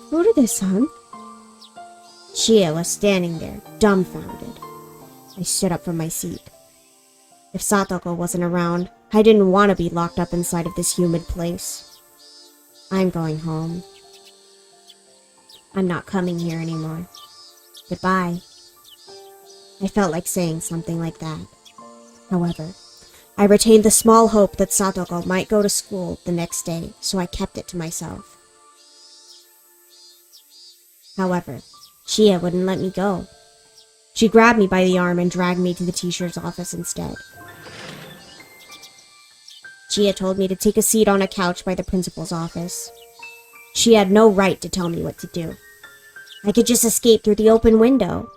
Furude-san? Chie was standing there, dumbfounded. I stood up from my seat. If Satoko wasn't around, I didn't want to be locked up inside of this humid place. I'm going home. I'm not coming here anymore. Goodbye. I felt like saying something like that. However, I retained the small hope that Satoko might go to school the next day, so I kept it to myself. However, Chie wouldn't let me go. She grabbed me by the arm and dragged me to the teacher's office instead. Chie told me to take a seat on a couch by the principal's office. She had no right to tell me what to do. I could just escape through the open window.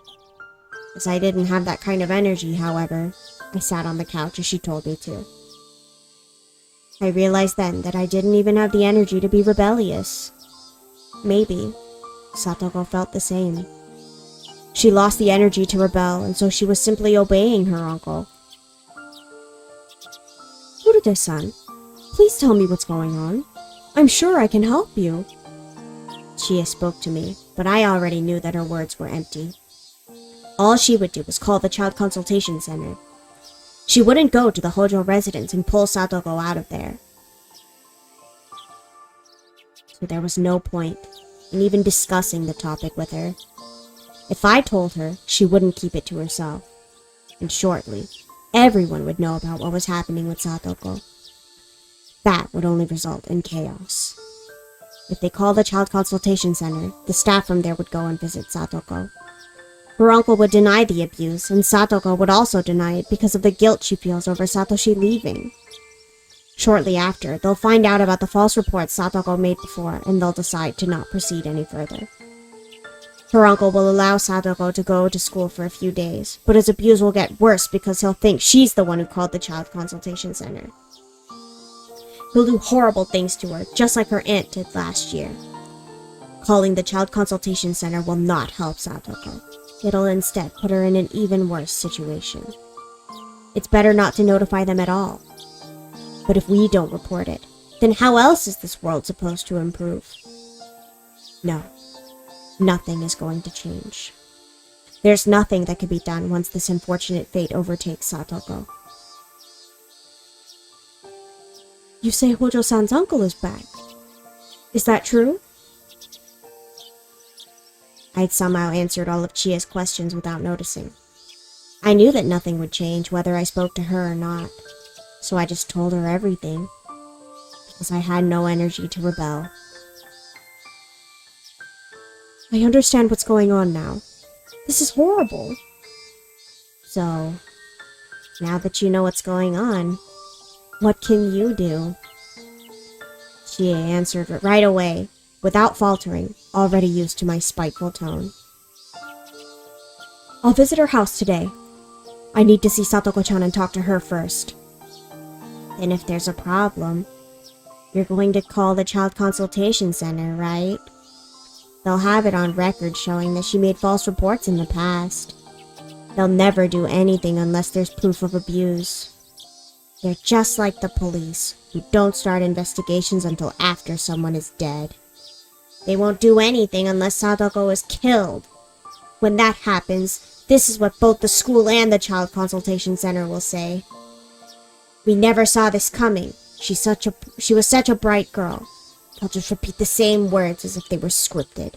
As I didn't have that kind of energy, however, I sat on the couch as she told me to. I realized then that I didn't even have the energy to be rebellious. Maybe Satoko felt the same. She lost the energy to rebel, and so she was simply obeying her uncle. Furude-san, please tell me what's going on. I'm sure I can help you. Chie spoke to me, but I already knew that her words were empty. All she would do was call the Child Consultation Center. She wouldn't go to the Hojo residence and pull Satoko out of there. So there was no point in even discussing the topic with her. If I told her, she wouldn't keep it to herself. And shortly, everyone would know about what was happening with Satoko. That would only result in chaos. If they called the Child Consultation Center, the staff from there would go and visit Satoko. Her uncle would deny the abuse, and Satoko would also deny it because of the guilt she feels over Satoshi leaving. Shortly after, they'll find out about the false reports Satoko made before, and they'll decide to not proceed any further. Her uncle will allow Satoko to go to school for a few days, but his abuse will get worse because he'll think she's the one who called the Child Consultation Center. He'll do horrible things to her, just like her aunt did last year. Calling the Child Consultation Center will not help Satoko. It'll instead put her in an even worse situation. It's better not to notify them at all. But if we don't report it, then how else is this world supposed to improve? No, nothing is going to change. There's nothing that can be done once this unfortunate fate overtakes Satoko. You say Hojo-san's uncle is back. Is that true? I'd somehow answered all of Chie's questions without noticing. I knew that nothing would change whether I spoke to her or not, so I just told her everything, because I had no energy to rebel. I understand what's going on now. This is horrible. So, now that you know what's going on, what can you do? Chie answered right away, without faltering, already used to my spiteful tone. I'll visit her house today. I need to see Satoko-chan and talk to her first. Then if there's a problem, you're going to call the Child Consultation Center, right? They'll have it on record showing that she made false reports in the past. They'll never do anything unless there's proof of abuse. They're just like the police, who don't start investigations until after someone is dead. They won't do anything unless Satoko is killed. When that happens, this is what both the school and the Child Consultation Center will say. We never saw this coming. She was such a bright girl. They'll just repeat the same words as if they were scripted.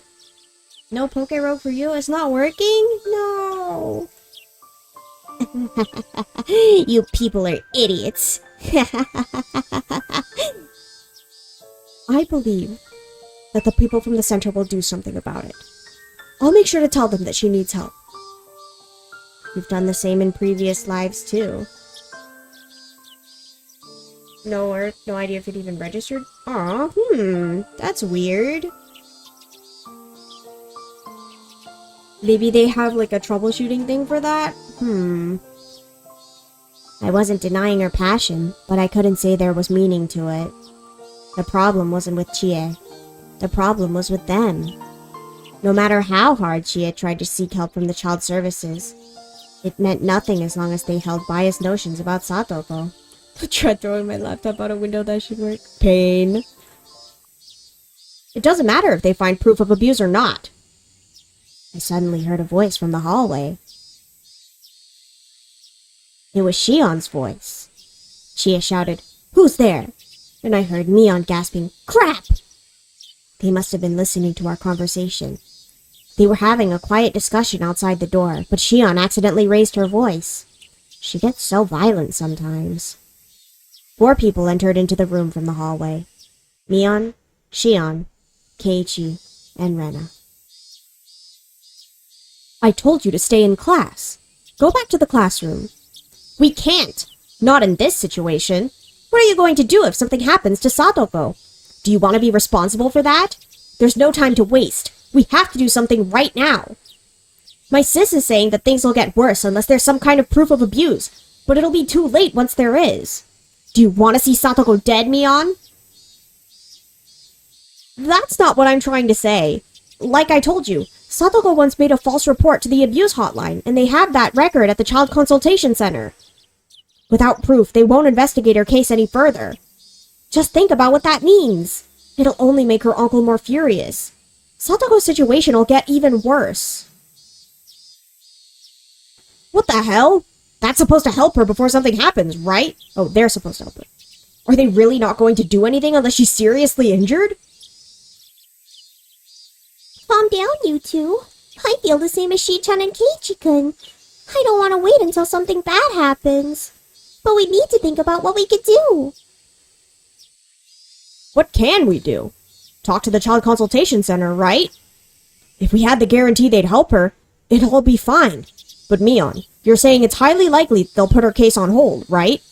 No Poke Rogue for you? It's not working? No. You people are idiots. I believe that the people from the center will do something about it. I'll make sure to tell them that she needs help. You've done the same in previous lives, too. No idea if it even registered. Aw, that's weird. Maybe they have like a troubleshooting thing for that? I wasn't denying her passion, but I couldn't say there was meaning to it. The problem wasn't with Chie. The problem was with them. No matter how hard Chie tried to seek help from the child services, it meant nothing as long as they held biased notions about Satoko. I tried throwing my laptop out a window, that should work. Pain. It doesn't matter if they find proof of abuse or not. I suddenly heard a voice from the hallway. It was Shion's voice. Chie shouted, "Who's there?" And I heard Mion gasping, "Crap!" They must have been listening to our conversation. They were having a quiet discussion outside the door, but Shion accidentally raised her voice. She gets so violent sometimes. 4 people entered into the room from the hallway. Mion, Shion, Keiichi, and Rena. I told you to stay in class. Go back to the classroom. We can't. Not in this situation. What are you going to do if something happens to Satoko? Do you want to be responsible for that? There's no time to waste. We have to do something right now. My sis is saying that things will get worse unless there's some kind of proof of abuse, but it'll be too late once there is. Do you want to see Satoko dead, Mion? That's not what I'm trying to say. Like I told you, Satoko once made a false report to the abuse hotline, and they have that record at the Child Consultation Center. Without proof, they won't investigate her case any further. Just think about what that means. It'll only make her uncle more furious. Satoko's situation will get even worse. What the hell? That's supposed to help her before something happens, right? Oh, they're supposed to help her. Are they really not going to do anything unless she's seriously injured? Calm down, you two. I feel the same as Shi-chan and Keiichi-kun. I don't want to wait until something bad happens. But we need to think about what we could do. What can we do? Talk to the Child Consultation Center, right? If we had the guarantee they'd help her, it'd all be fine. But Mion, you're saying it's highly likely they'll put her case on hold, right?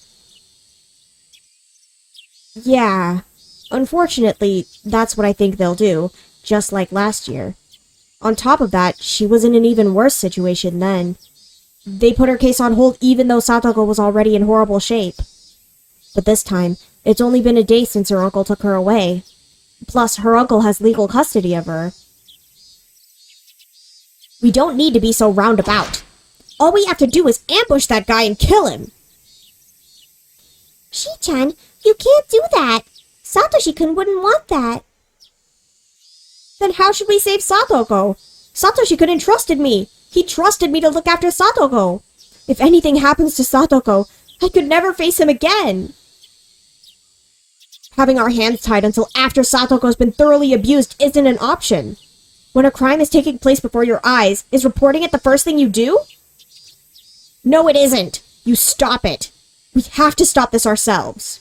Yeah. Unfortunately, that's what I think they'll do, just like last year. On top of that, she was in an even worse situation then. They put her case on hold even though Satoko was already in horrible shape. But this time, it's only been a day since her uncle took her away. Plus, her uncle has legal custody of her. We don't need to be so roundabout. All we have to do is ambush that guy and kill him. Shi-chan, you can't do that. Satoshi-kun wouldn't want that. Then how should we save Satoko? Satoshi-kun entrusted me. He trusted me to look after Satoko. If anything happens to Satoko, I could never face him again. Having our hands tied until after Satoko's been thoroughly abused isn't an option. When a crime is taking place before your eyes, is reporting it the first thing you do? No, it isn't. You stop it. We have to stop this ourselves.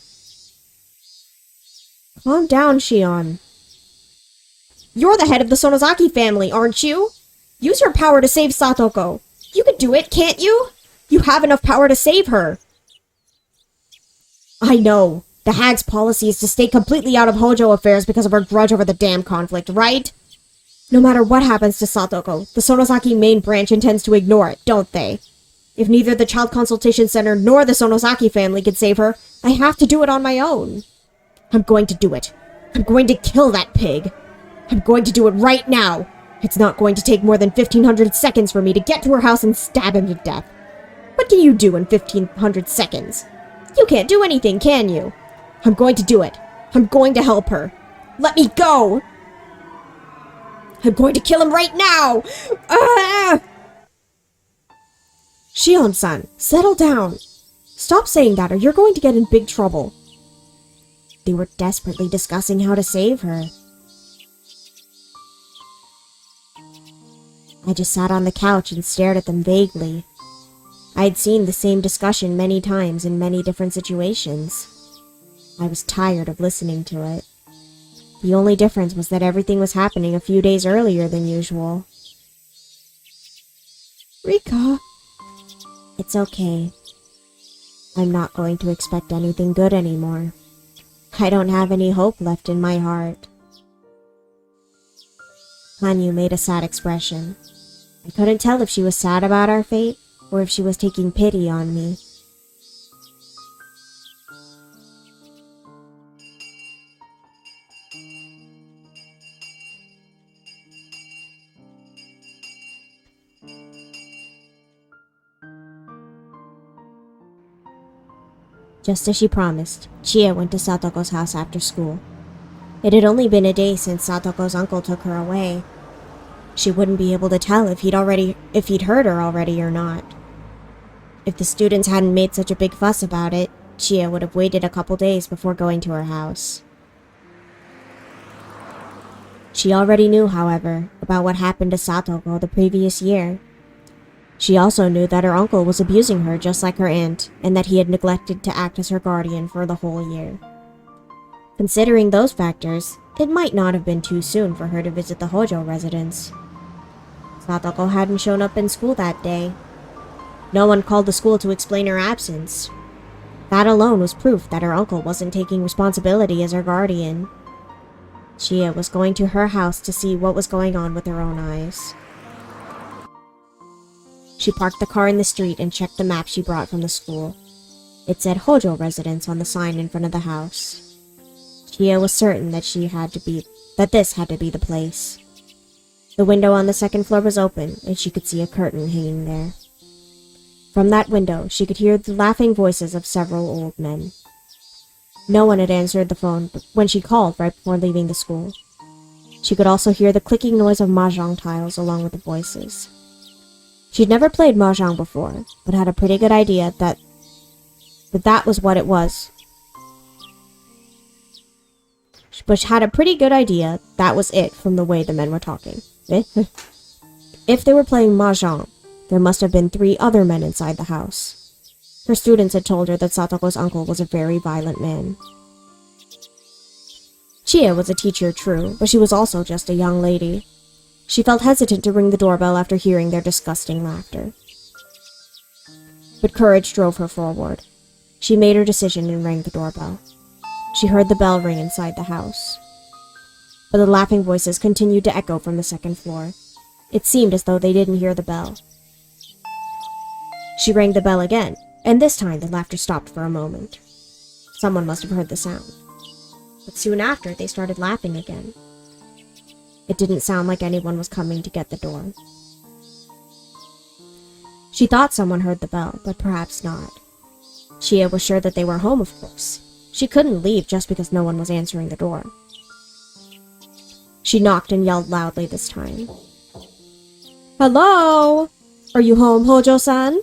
Calm down, Shion. You're the head of the Sonozaki family, aren't you? Use your power to save Satoko. You can do it, can't you? You have enough power to save her. I know. The Hag's policy is to stay completely out of Hojo affairs because of her grudge over the dam conflict, right? No matter what happens to Satoko, the Sonozaki main branch intends to ignore it, don't they? If neither the Child Consultation Center nor the Sonozaki family can save her, I have to do it on my own. I'm going to do it. I'm going to kill that pig. I'm going to do it right now. It's not going to take more than 1,500 seconds for me to get to her house and stab him to death. What can you do in 1,500 seconds? You can't do anything, can you? I'm going to do it. I'm going to help her. Let me go! I'm going to kill him right now! Ah! Shion-san, settle down. Stop saying that or you're going to get in big trouble. They were desperately discussing how to save her. I just sat on the couch and stared at them vaguely. I had seen the same discussion many times in many different situations. I was tired of listening to it. The only difference was that everything was happening a few days earlier than usual. Rika. It's okay. I'm not going to expect anything good anymore. I don't have any hope left in my heart. Hanyu made a sad expression. I couldn't tell if she was sad about our fate, or if she was taking pity on me. Just as she promised, Chie went to Satoko's house after school. It had only been a day since Satoko's uncle took her away. She wouldn't be able to tell if he'd heard her already or not. If the students hadn't made such a big fuss about it, Chie would have waited a couple days before going to her house. She already knew, however, about what happened to Satoko the previous year. She also knew that her uncle was abusing her just like her aunt, and that he had neglected to act as her guardian for the whole year. Considering those factors, it might not have been too soon for her to visit the Hojo residence. Satoko hadn't shown up in school that day. No one called the school to explain her absence. That alone was proof that her uncle wasn't taking responsibility as her guardian. Chie was going to her house to see what was going on with her own eyes. She parked the car in the street and checked the map she brought from the school. It said Hojo residence on the sign in front of the house. Chie was certain that this had to be the place. The window on the second floor was open, and she could see a curtain hanging there. From that window, she could hear the laughing voices of several old men. No one had answered the phone when she called right before leaving the school. She could also hear the clicking noise of mahjong tiles along with the voices. She'd never played mahjong before, but had a pretty good idea that was what it was. But had a pretty good idea that was it from the way the men were talking. If they were playing mahjong, there must have been 3 other men inside the house. Her students had told her that Satoko's uncle was a very violent man. Chie was a teacher, true, but she was also just a young lady. She felt hesitant to ring the doorbell after hearing their disgusting laughter. But courage drove her forward. She made her decision and rang the doorbell. She heard the bell ring inside the house. But the laughing voices continued to echo from the second floor. It seemed as though they didn't hear the bell. She rang the bell again, and this time the laughter stopped for a moment. Someone must have heard the sound. But soon after, they started laughing again. It didn't sound like anyone was coming to get the door. She thought someone heard the bell, but perhaps not. Chie was sure that they were home, of course. She couldn't leave just because no one was answering the door. She knocked and yelled loudly this time. "Hello? Are you home, Hojo-san?"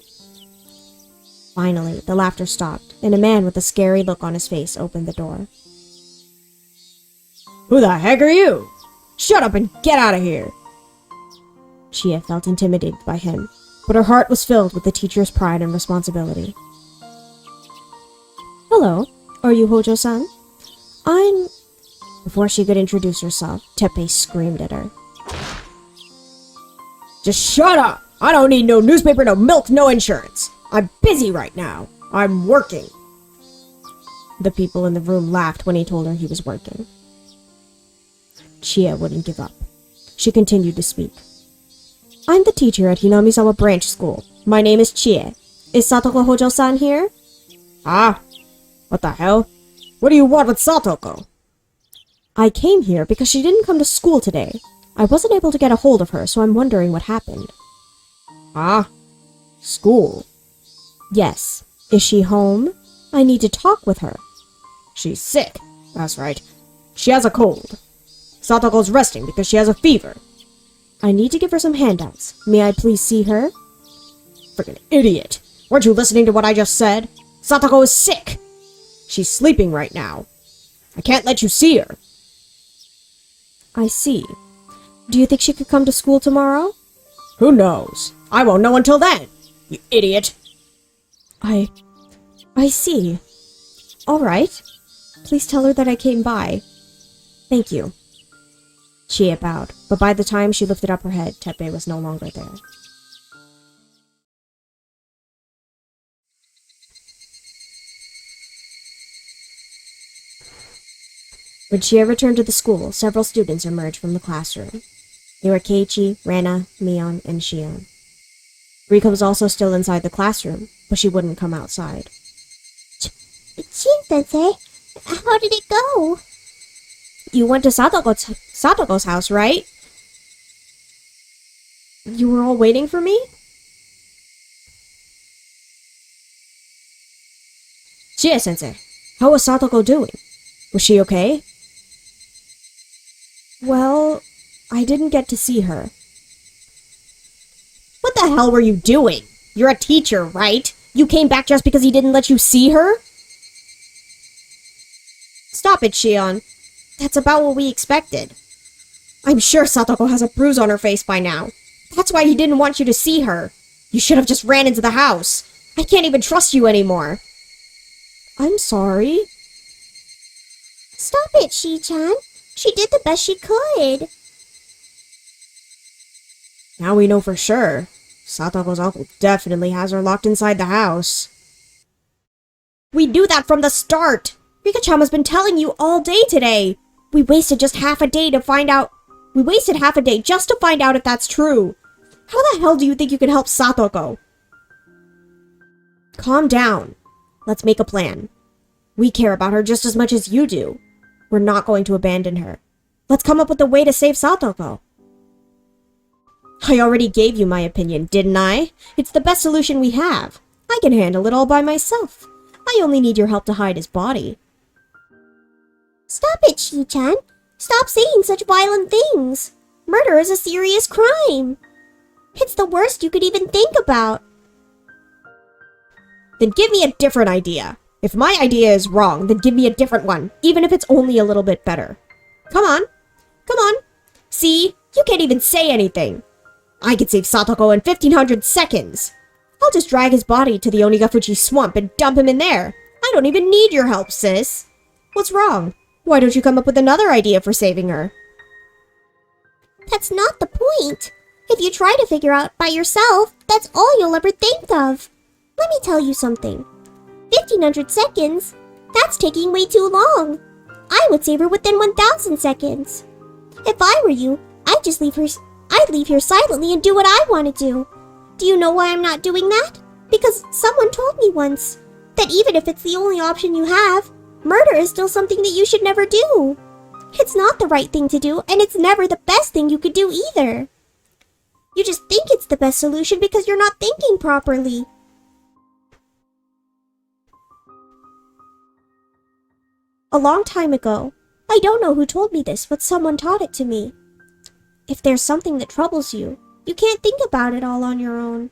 Finally, the laughter stopped, and a man with a scary look on his face opened the door. Who the heck are you? Shut up and get out of here! Chie felt intimidated by him, but her heart was filled with the teacher's pride and responsibility. "Hello, are you Hojo-san? I'm..." Before she could introduce herself, Teppei screamed at her. Just shut up! I don't need no newspaper, no milk, no insurance. I'm busy right now. I'm working. The people in the room laughed when he told her he was working. Chie wouldn't give up. She continued to speak. "I'm the teacher at Hinamizawa Branch School. My name is Chie. Is Satoko Hojo-san here?" Ah? What the hell? What do you want with Satoko? "I came here because she didn't come to school today. I wasn't able to get a hold of her, so I'm wondering what happened." Ah? School? "Yes. Is she home? I need to talk with her." She's sick. That's right. She has a cold. Satoko's resting because she has a fever. "I need to give her some handouts. May I please see her?" Freaking idiot. Weren't you listening to what I just said? Satoko is sick. She's sleeping right now. I can't let you see her. "I see. Do you think she could come to school tomorrow?" Who knows? I won't know until then, you idiot. I see. All right. Please tell her that I came by. Thank you." Chie bowed, but by the time she lifted up her head, Teppei was no longer there. When Shion returned to the school, several students emerged from the classroom. They were Keiichi, Rena, Mion, and Shion. Rika was also still inside the classroom, but she wouldn't come outside. Shion-sensei, how did it go? You went to Satoko's house, right? You were all waiting for me? Shion-sensei, how was Satoko doing? Was she okay? Well, I didn't get to see her. What the hell were you doing? You're a teacher, right? You came back just because he didn't let you see her? Stop it, Shion. That's about what we expected. I'm sure Satoko has a bruise on her face by now. That's why he didn't want you to see her. You should have just ran into the house. I can't even trust you anymore. I'm sorry. Stop it, Shi-chan. She did the best she could. Now we know for sure. Satoko's uncle definitely has her locked inside the house. We knew that from the start! Rika-chan has been telling you all day today! We wasted half a day just to find out if that's true! How the hell do you think you can help Satoko? Calm down. Let's make a plan. We care about her just as much as you do. We're not going to abandon her. Let's come up with a way to save Satoko. I already gave you my opinion, didn't I? It's the best solution we have. I can handle it all by myself. I only need your help to hide his body. Stop it, Shi-chan. Stop saying such violent things. Murder is a serious crime. It's the worst you could even think about. Then give me a different idea. If my idea is wrong, then give me a different one, even if it's only a little bit better. Come on. Come on. See? You can't even say anything. I could save Satoko in 1500 seconds. I'll just drag his body to the Onigafuji swamp and dump him in there. I don't even need your help, sis. What's wrong? Why don't you come up with another idea for saving her? That's not the point. If you try to figure out by yourself, that's all you'll ever think of. Let me tell you something. 1500 seconds? That's taking way too long. I would save her within 1000 seconds. If I were you, I'd leave here silently and do what I want to do. Do you know why I'm not doing that? Because someone told me once that even if it's the only option you have, murder is still something that you should never do. It's not the right thing to do, and it's never the best thing you could do either. You just think it's the best solution because you're not thinking properly. A long time ago, I don't know who told me this, but someone taught it to me. If there's something that troubles you, you can't think about it all on your own.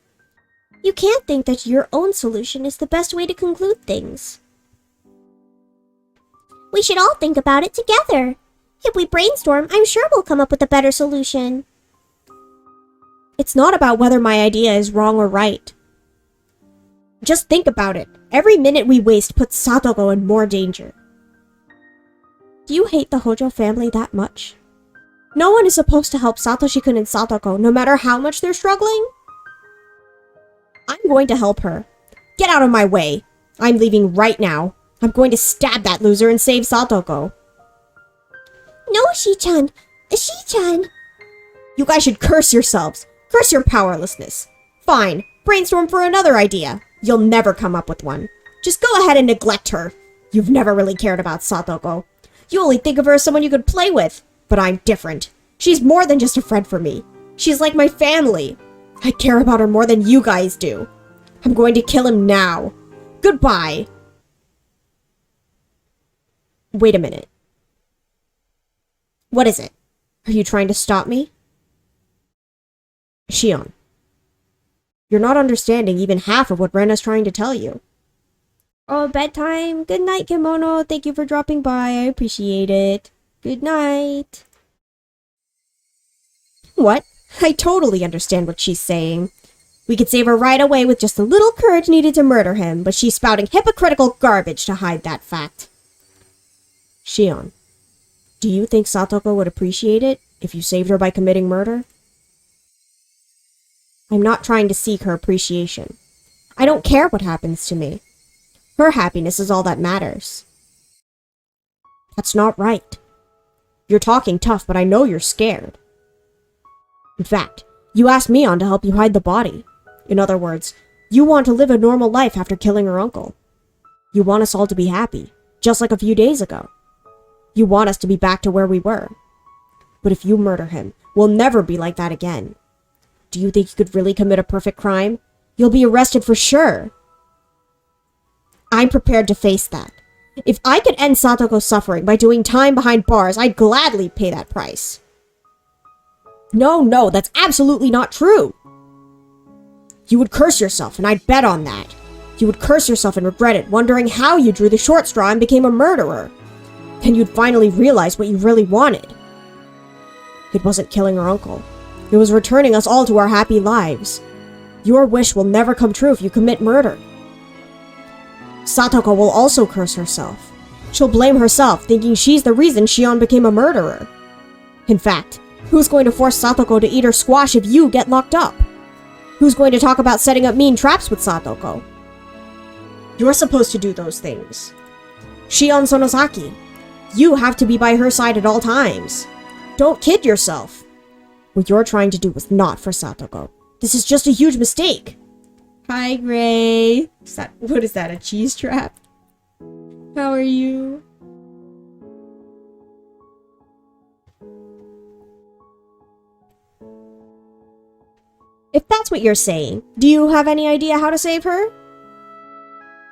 You can't think that your own solution is the best way to conclude things. We should all think about it together. If we brainstorm, I'm sure we'll come up with a better solution. It's not about whether my idea is wrong or right. Just think about it. Every minute we waste puts Satoko in more danger. Do you hate the Hojo family that much? No one is supposed to help Satoshi-kun and Satoko, no matter how much they're struggling. I'm going to help her. Get out of my way. I'm leaving right now. I'm going to stab that loser and save Satoko. No, Shi-chan. Shi-chan. You guys should curse yourselves. Curse your powerlessness. Fine. Brainstorm for another idea. You'll never come up with one. Just go ahead and neglect her. You've never really cared about Satoko. You only think of her as someone you could play with. But I'm different. She's more than just a friend for me. She's like my family. I care about her more than you guys do. I'm going to kill him now. Goodbye. Wait a minute. What is it? Are you trying to stop me? Shion. You're not understanding even half of what Rena's trying to tell you. Oh, bedtime. Good night, Kimono. Thank you for dropping by. I appreciate it. Good night. What? I totally understand what she's saying. We could save her right away with just a little courage needed to murder him, but she's spouting hypocritical garbage to hide that fact. Shion, do you think Satoko would appreciate it if you saved her by committing murder? I'm not trying to seek her appreciation. I don't care what happens to me. Her happiness is all that matters. That's not right. You're talking tough, but I know you're scared. In fact, you asked Mion to help you hide the body. In other words, you want to live a normal life after killing her uncle. You want us all to be happy, just like a few days ago. You want us to be back to where we were. But if you murder him, we'll never be like that again. Do you think you could really commit a perfect crime? You'll be arrested for sure. I'm prepared to face that. If I could end Satoko's suffering by doing time behind bars, I'd gladly pay that price. No, that's absolutely not true. You would curse yourself, and I'd bet on that. You would curse yourself and regret it, wondering how you drew the short straw and became a murderer. Then you'd finally realize what you really wanted. It wasn't killing her uncle. It was returning us all to our happy lives. Your wish will never come true if you commit murder. Satoko will also curse herself. She'll blame herself, thinking she's the reason Shion became a murderer. In fact, who's going to force Satoko to eat her squash if you get locked up? Who's going to talk about setting up mean traps with Satoko? You're supposed to do those things. Shion Sonosaki, you have to be by her side at all times. Don't kid yourself. What you're trying to do was not for Satoko. This is just a huge mistake. Hi, Gray. What is that, a cheese trap? How are you? If that's what you're saying, do you have any idea how to save her?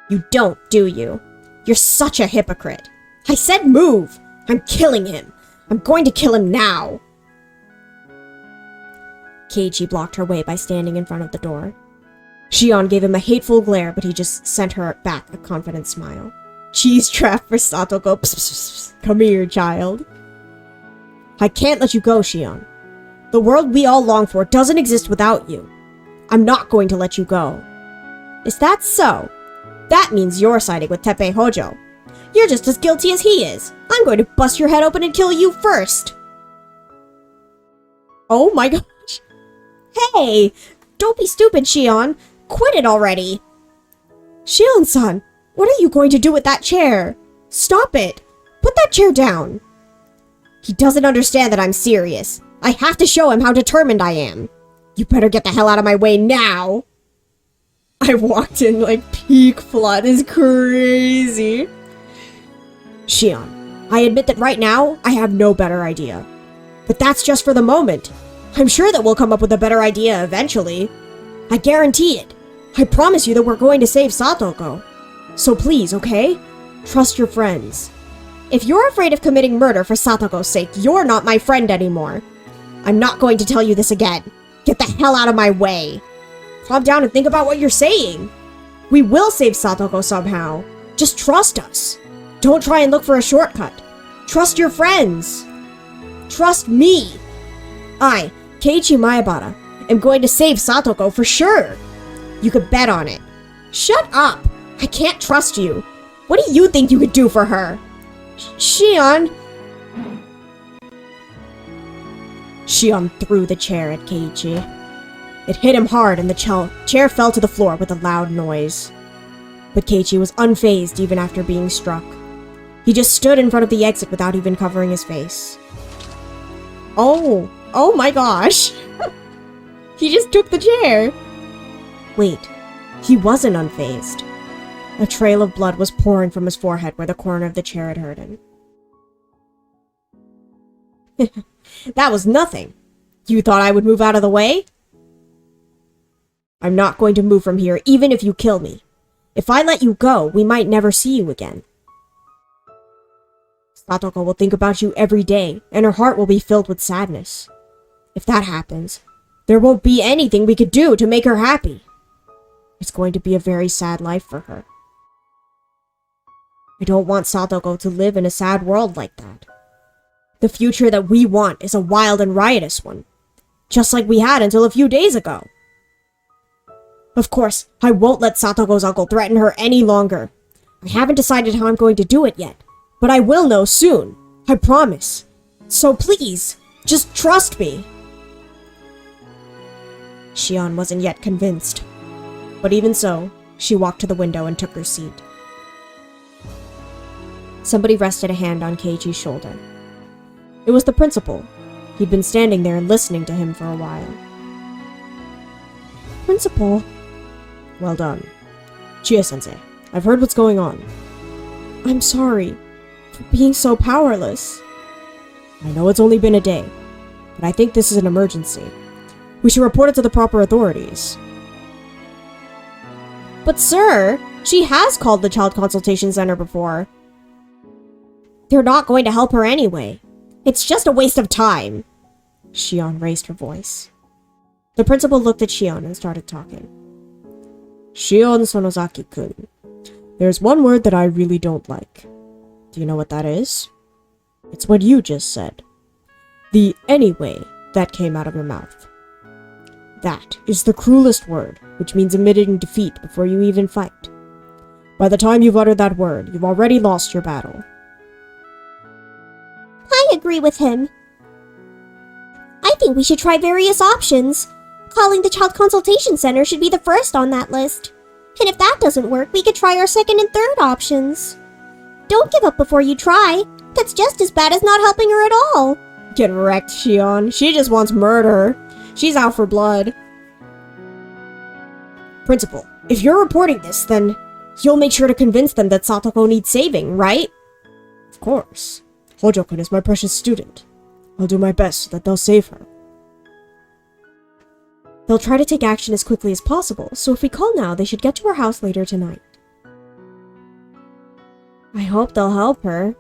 You don't, do you? You're such a hypocrite. I said move! I'm killing him. I'm going to kill him now. Keiichi blocked her way by standing in front of the door. Shion gave him a hateful glare, but he just sent her back a confident smile. Cheese trap for Satoko. Psst, psst, psst. Come here, child. I can't let you go, Shion. The world we all long for doesn't exist without you. I'm not going to let you go. Is that so? That means you're siding with Teppei Hojo. You're just as guilty as he is. I'm going to bust your head open and kill you first. Oh my gosh. Hey! Don't be stupid, Shion. Quit it already. Shion-san, what are you going to do with that chair? Stop it. Put that chair down. He doesn't understand that I'm serious. I have to show him how determined I am. You better get the hell out of my way now. I walked in like peak flood is crazy. Shion, I admit that right now, I have no better idea. But that's just for the moment. I'm sure that we'll come up with a better idea eventually. I guarantee it. I promise you that we're going to save Satoko. So please, okay? Trust your friends. If you're afraid of committing murder for Satoko's sake, you're not my friend anymore. I'm not going to tell you this again. Get the hell out of my way. Calm down and think about what you're saying. We will save Satoko somehow. Just trust us. Don't try and look for a shortcut. Trust your friends. Trust me. I, Keiichi Maebara, am going to save Satoko for sure. You could bet on it. Shut up. I can't trust you. What do you think you could do for her? Shion. Shion threw the chair at Keiichi. It hit him hard and the chair fell to the floor with a loud noise. But Keiichi was unfazed even after being struck. He just stood in front of the exit without even covering his face. Oh my gosh. He just took the chair. Wait, he wasn't unfazed. A trail of blood was pouring from his forehead where the corner of the chair had hurt him. That was nothing. You thought I would move out of the way? I'm not going to move from here, even if you kill me. If I let you go, we might never see you again. Satoko will think about you every day, and her heart will be filled with sadness. If that happens, there won't be anything we could do to make her happy. It's going to be a very sad life for her. I don't want Satoko to live in a sad world like that. The future that we want is a wild and riotous one, just like we had until a few days ago. Of course, I won't let Satoko's uncle threaten her any longer. I haven't decided how I'm going to do it yet, but I will know soon. I promise. So please, just trust me. Shion wasn't yet convinced, but even so, she walked to the window and took her seat. Somebody rested a hand on Keiichi's shoulder. It was the principal. He'd been standing there listening to him for a while. Principal. Well done. Chie-sensei, I've heard what's going on. I'm sorry for being so powerless. I know it's only been a day, but I think this is an emergency. We should report it to the proper authorities. But sir, she has called the Child Consultation Center before. They're not going to help her anyway. It's just a waste of time. Shion raised her voice. The principal looked at Shion and started talking. Shion Sonozaki-kun, there's one word that I really don't like. Do you know what that is? It's what you just said. The anyway that came out of your mouth. That is the cruelest word, which means admitting defeat before you even fight. By the time you've uttered that word, you've already lost your battle. I agree with him. I think we should try various options. Calling the Child Consultation Center should be the first on that list. And if that doesn't work, we could try our second and third options. Don't give up before you try. That's just as bad as not helping her at all. Get wrecked, Shion. She just wants murder. She's out for blood. Principal, if you're reporting this, then you'll make sure to convince them that Satoko needs saving, right? Of course. Hojo-kun is my precious student. I'll do my best so that they'll save her. They'll try to take action as quickly as possible, so if we call now, they should get to her house later tonight. I hope they'll help her.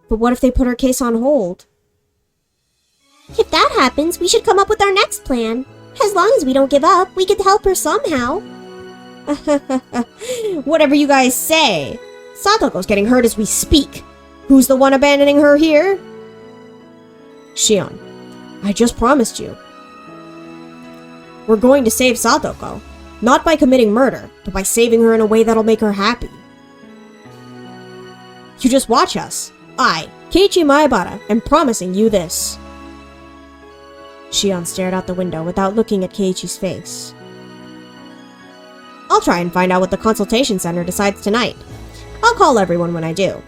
But what if they put her case on hold? If that happens, we should come up with our next plan. As long as we don't give up, we could help her somehow. Whatever you guys say. Satoko's getting hurt as we speak. Who's the one abandoning her here? Shion, I just promised you. We're going to save Satoko. Not by committing murder, but by saving her in a way that'll make her happy. You just watch us. I, Keiichi Maebara, am promising you this. Shion stared out the window without looking at Keiichi's face. I'll try and find out what the consultation center decides tonight. I'll call everyone when I do.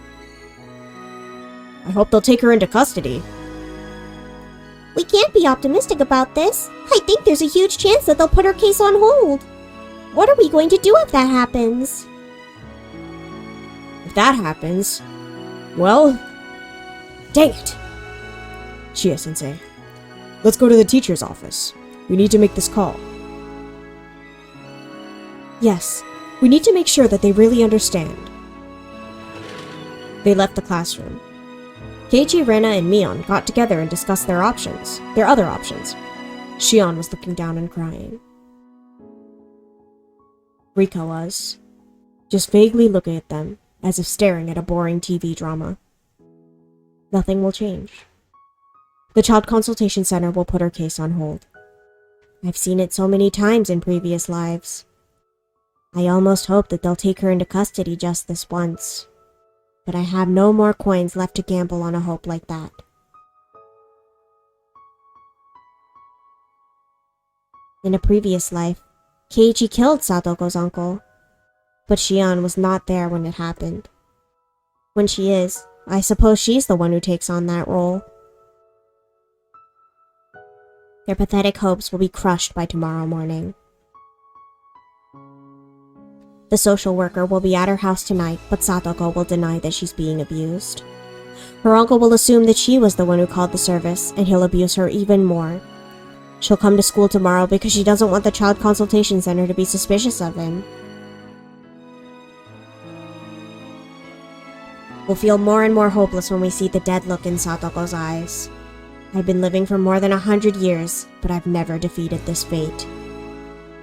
I hope they'll take her into custody. We can't be optimistic about this. I think there's a huge chance that they'll put her case on hold. What are we going to do if that happens? If that happens, well, dang it. Chie-sensei, let's go to the teacher's office. We need to make this call. Yes, we need to make sure that they really understand. They left the classroom. Keiichi, Rena, and Mion got together and discussed their other options. Shion was looking down and crying. Rika was, just vaguely looking at them, as if staring at a boring TV drama. Nothing will change. The Child Consultation Center will put her case on hold. I've seen it so many times in previous lives. I almost hope that they'll take her into custody just this once. But I have no more coins left to gamble on a hope like that. In a previous life, Keiichi killed Satoko's uncle, but Shion was not there when it happened. When she is, I suppose she's the one who takes on that role. Their pathetic hopes will be crushed by tomorrow morning. The social worker will be at her house tonight, but Satoko will deny that she's being abused. Her uncle will assume that she was the one who called the service, and he'll abuse her even more. She'll come to school tomorrow because she doesn't want the Child Consultation Center to be suspicious of him. We'll feel more and more hopeless when we see the dead look in Satoko's eyes. I've been living for more than 100 years, but I've never defeated this fate.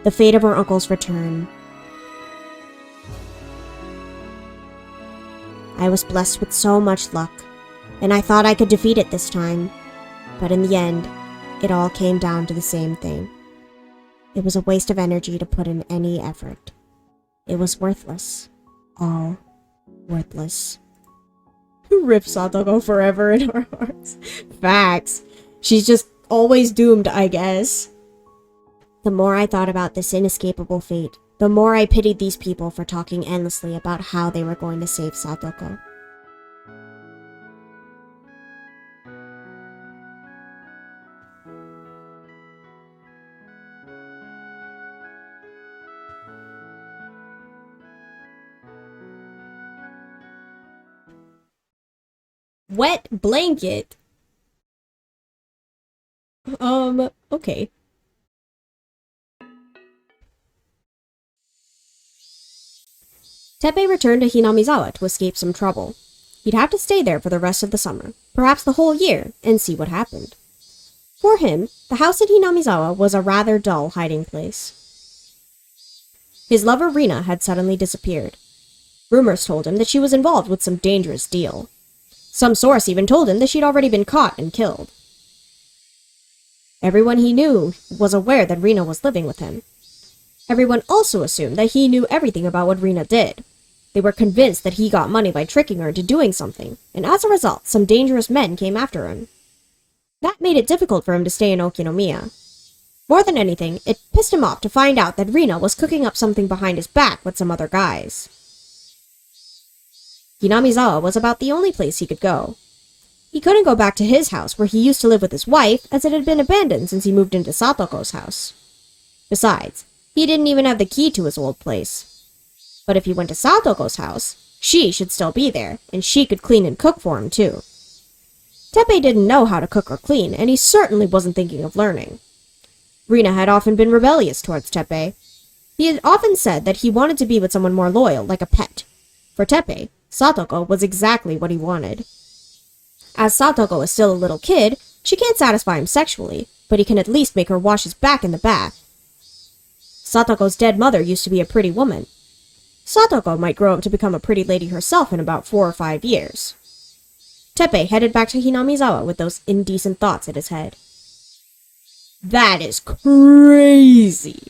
The fate of her uncle's return. I was blessed with so much luck, and I thought I could defeat it this time. But in the end, it all came down to the same thing. It was a waste of energy to put in any effort. It was worthless. All worthless. Rip Satoko forever in our hearts. Facts. She's just always doomed, I guess. The more I thought about this inescapable fate, the more I pitied these people for talking endlessly about how they were going to save Satoko. Wet blanket? Okay. Teppei returned to Hinamizawa to escape some trouble. He'd have to stay there for the rest of the summer, perhaps the whole year, and see what happened. For him, the house at Hinamizawa was a rather dull hiding place. His lover Rina had suddenly disappeared. Rumors told him that she was involved with some dangerous deal. Some source even told him that she'd already been caught and killed. Everyone he knew was aware that Rina was living with him. Everyone also assumed that he knew everything about what Rina did. They were convinced that he got money by tricking her into doing something, and as a result, some dangerous men came after him. That made it difficult for him to stay in Okinomiya. More than anything, it pissed him off to find out that Rina was cooking up something behind his back with some other guys. Hinamizawa was about the only place he could go. He couldn't go back to his house where he used to live with his wife, as it had been abandoned since he moved into Satoko's house. Besides, he didn't even have the key to his old place. But if he went to Satoko's house, she should still be there, and she could clean and cook for him too. Teppei didn't know how to cook or clean, and he certainly wasn't thinking of learning. Rina had often been rebellious towards Teppei. He had often said that he wanted to be with someone more loyal, like a pet. For Teppei, Satoko was exactly what he wanted. As Satoko is still a little kid, she can't satisfy him sexually, but he can at least make her wash his back in the bath. Satoko's dead mother used to be a pretty woman. Satoko might grow up to become a pretty lady herself in about 4 or 5 years. Teppei headed back to Hinamizawa with those indecent thoughts in his head. That is crazy!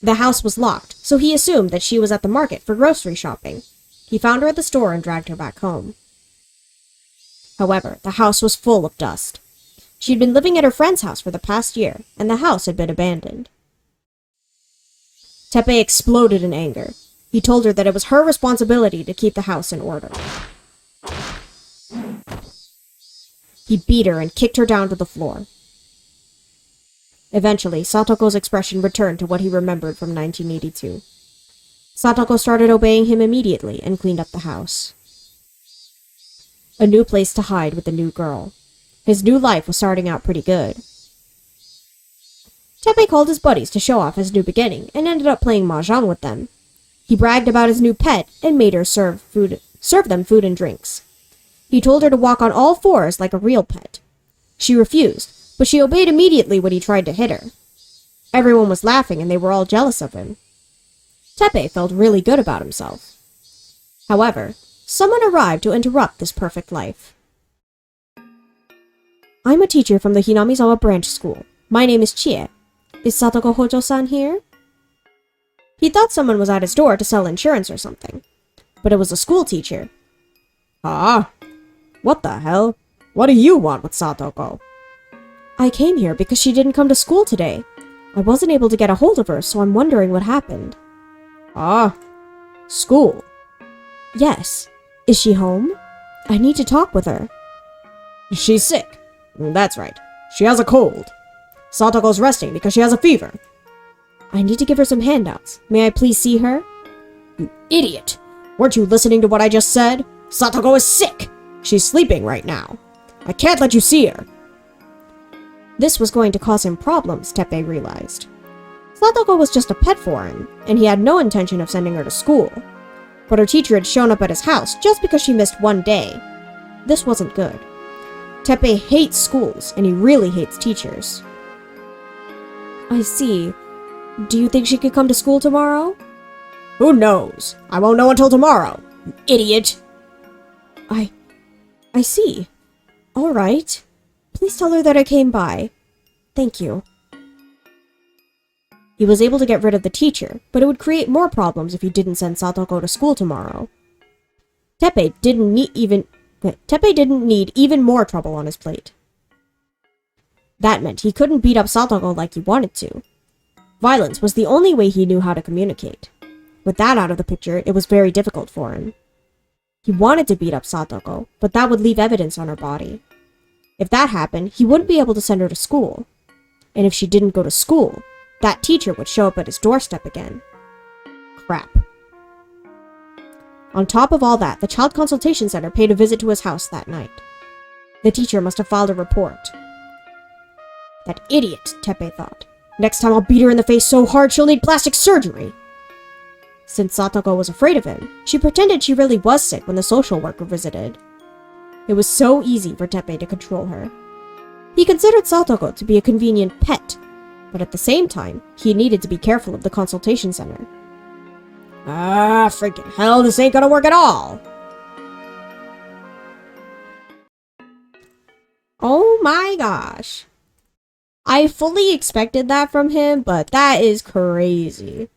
The house was locked, so he assumed that she was at the market for grocery shopping. He found her at the store and dragged her back home. However, the house was full of dust. She'd been living at her friend's house for the past year, and the house had been abandoned. Teppei exploded in anger. He told her that it was her responsibility to keep the house in order. He beat her and kicked her down to the floor. Eventually, Satoko's expression returned to what he remembered from 1982. Satoko started obeying him immediately and cleaned up the house. A new place to hide with a new girl. His new life was starting out pretty good. Teppei called his buddies to show off his new beginning and ended up playing mahjong with them. He bragged about his new pet and made her serve them food and drinks. He told her to walk on all fours like a real pet. She refused, but she obeyed immediately when he tried to hit her. Everyone was laughing and they were all jealous of him. Teppei felt really good about himself. However, someone arrived to interrupt this perfect life. I'm a teacher from the Hinamizawa branch school. My name is Chie. Is Satoko Hojo-san here? He thought someone was at his door to sell insurance or something, but it was a school teacher. Ah, what the hell? What do you want with Satoko? I came here because she didn't come to school today. I wasn't able to get a hold of her, so I'm wondering what happened. Ah, school? Yes. Is she home? I need to talk with her. She's sick. That's right. She has a cold. Satoko's resting because she has a fever. I need to give her some handouts. May I please see her? You idiot! Weren't you listening to what I just said? Satoko is sick! She's sleeping right now. I can't let you see her. This was going to cause him problems, Teppei realized. Satoko was just a pet for him, and he had no intention of sending her to school. But her teacher had shown up at his house just because she missed one day. This wasn't good. Teppei hates schools, and he really hates teachers. I see. Do you think she could come to school tomorrow? Who knows? I won't know until tomorrow, you idiot! I see. All right. Please tell her that I came by. Thank you. He was able to get rid of the teacher, but it would create more problems if he didn't send Satoko to school tomorrow. Teppei didn't need even more trouble on his plate. That meant he couldn't beat up Satoko like he wanted to. Violence was the only way he knew how to communicate. With that out of the picture, it was very difficult for him. He wanted to beat up Satoko, but that would leave evidence on her body. If that happened, he wouldn't be able to send her to school. And if she didn't go to school, that teacher would show up at his doorstep again. Crap. On top of all that, the Child Consultation Center paid a visit to his house that night. The teacher must have filed a report. That idiot, Teppei thought. Next time I'll beat her in the face so hard she'll need plastic surgery. Since Satoko was afraid of him, she pretended she really was sick when the social worker visited. It was so easy for Teppei to control her. He considered Satoko to be a convenient pet, but at the same time, he needed to be careful of the consultation center. Ah, freaking hell, this ain't gonna work at all! Oh my gosh. I fully expected that from him, but that is crazy.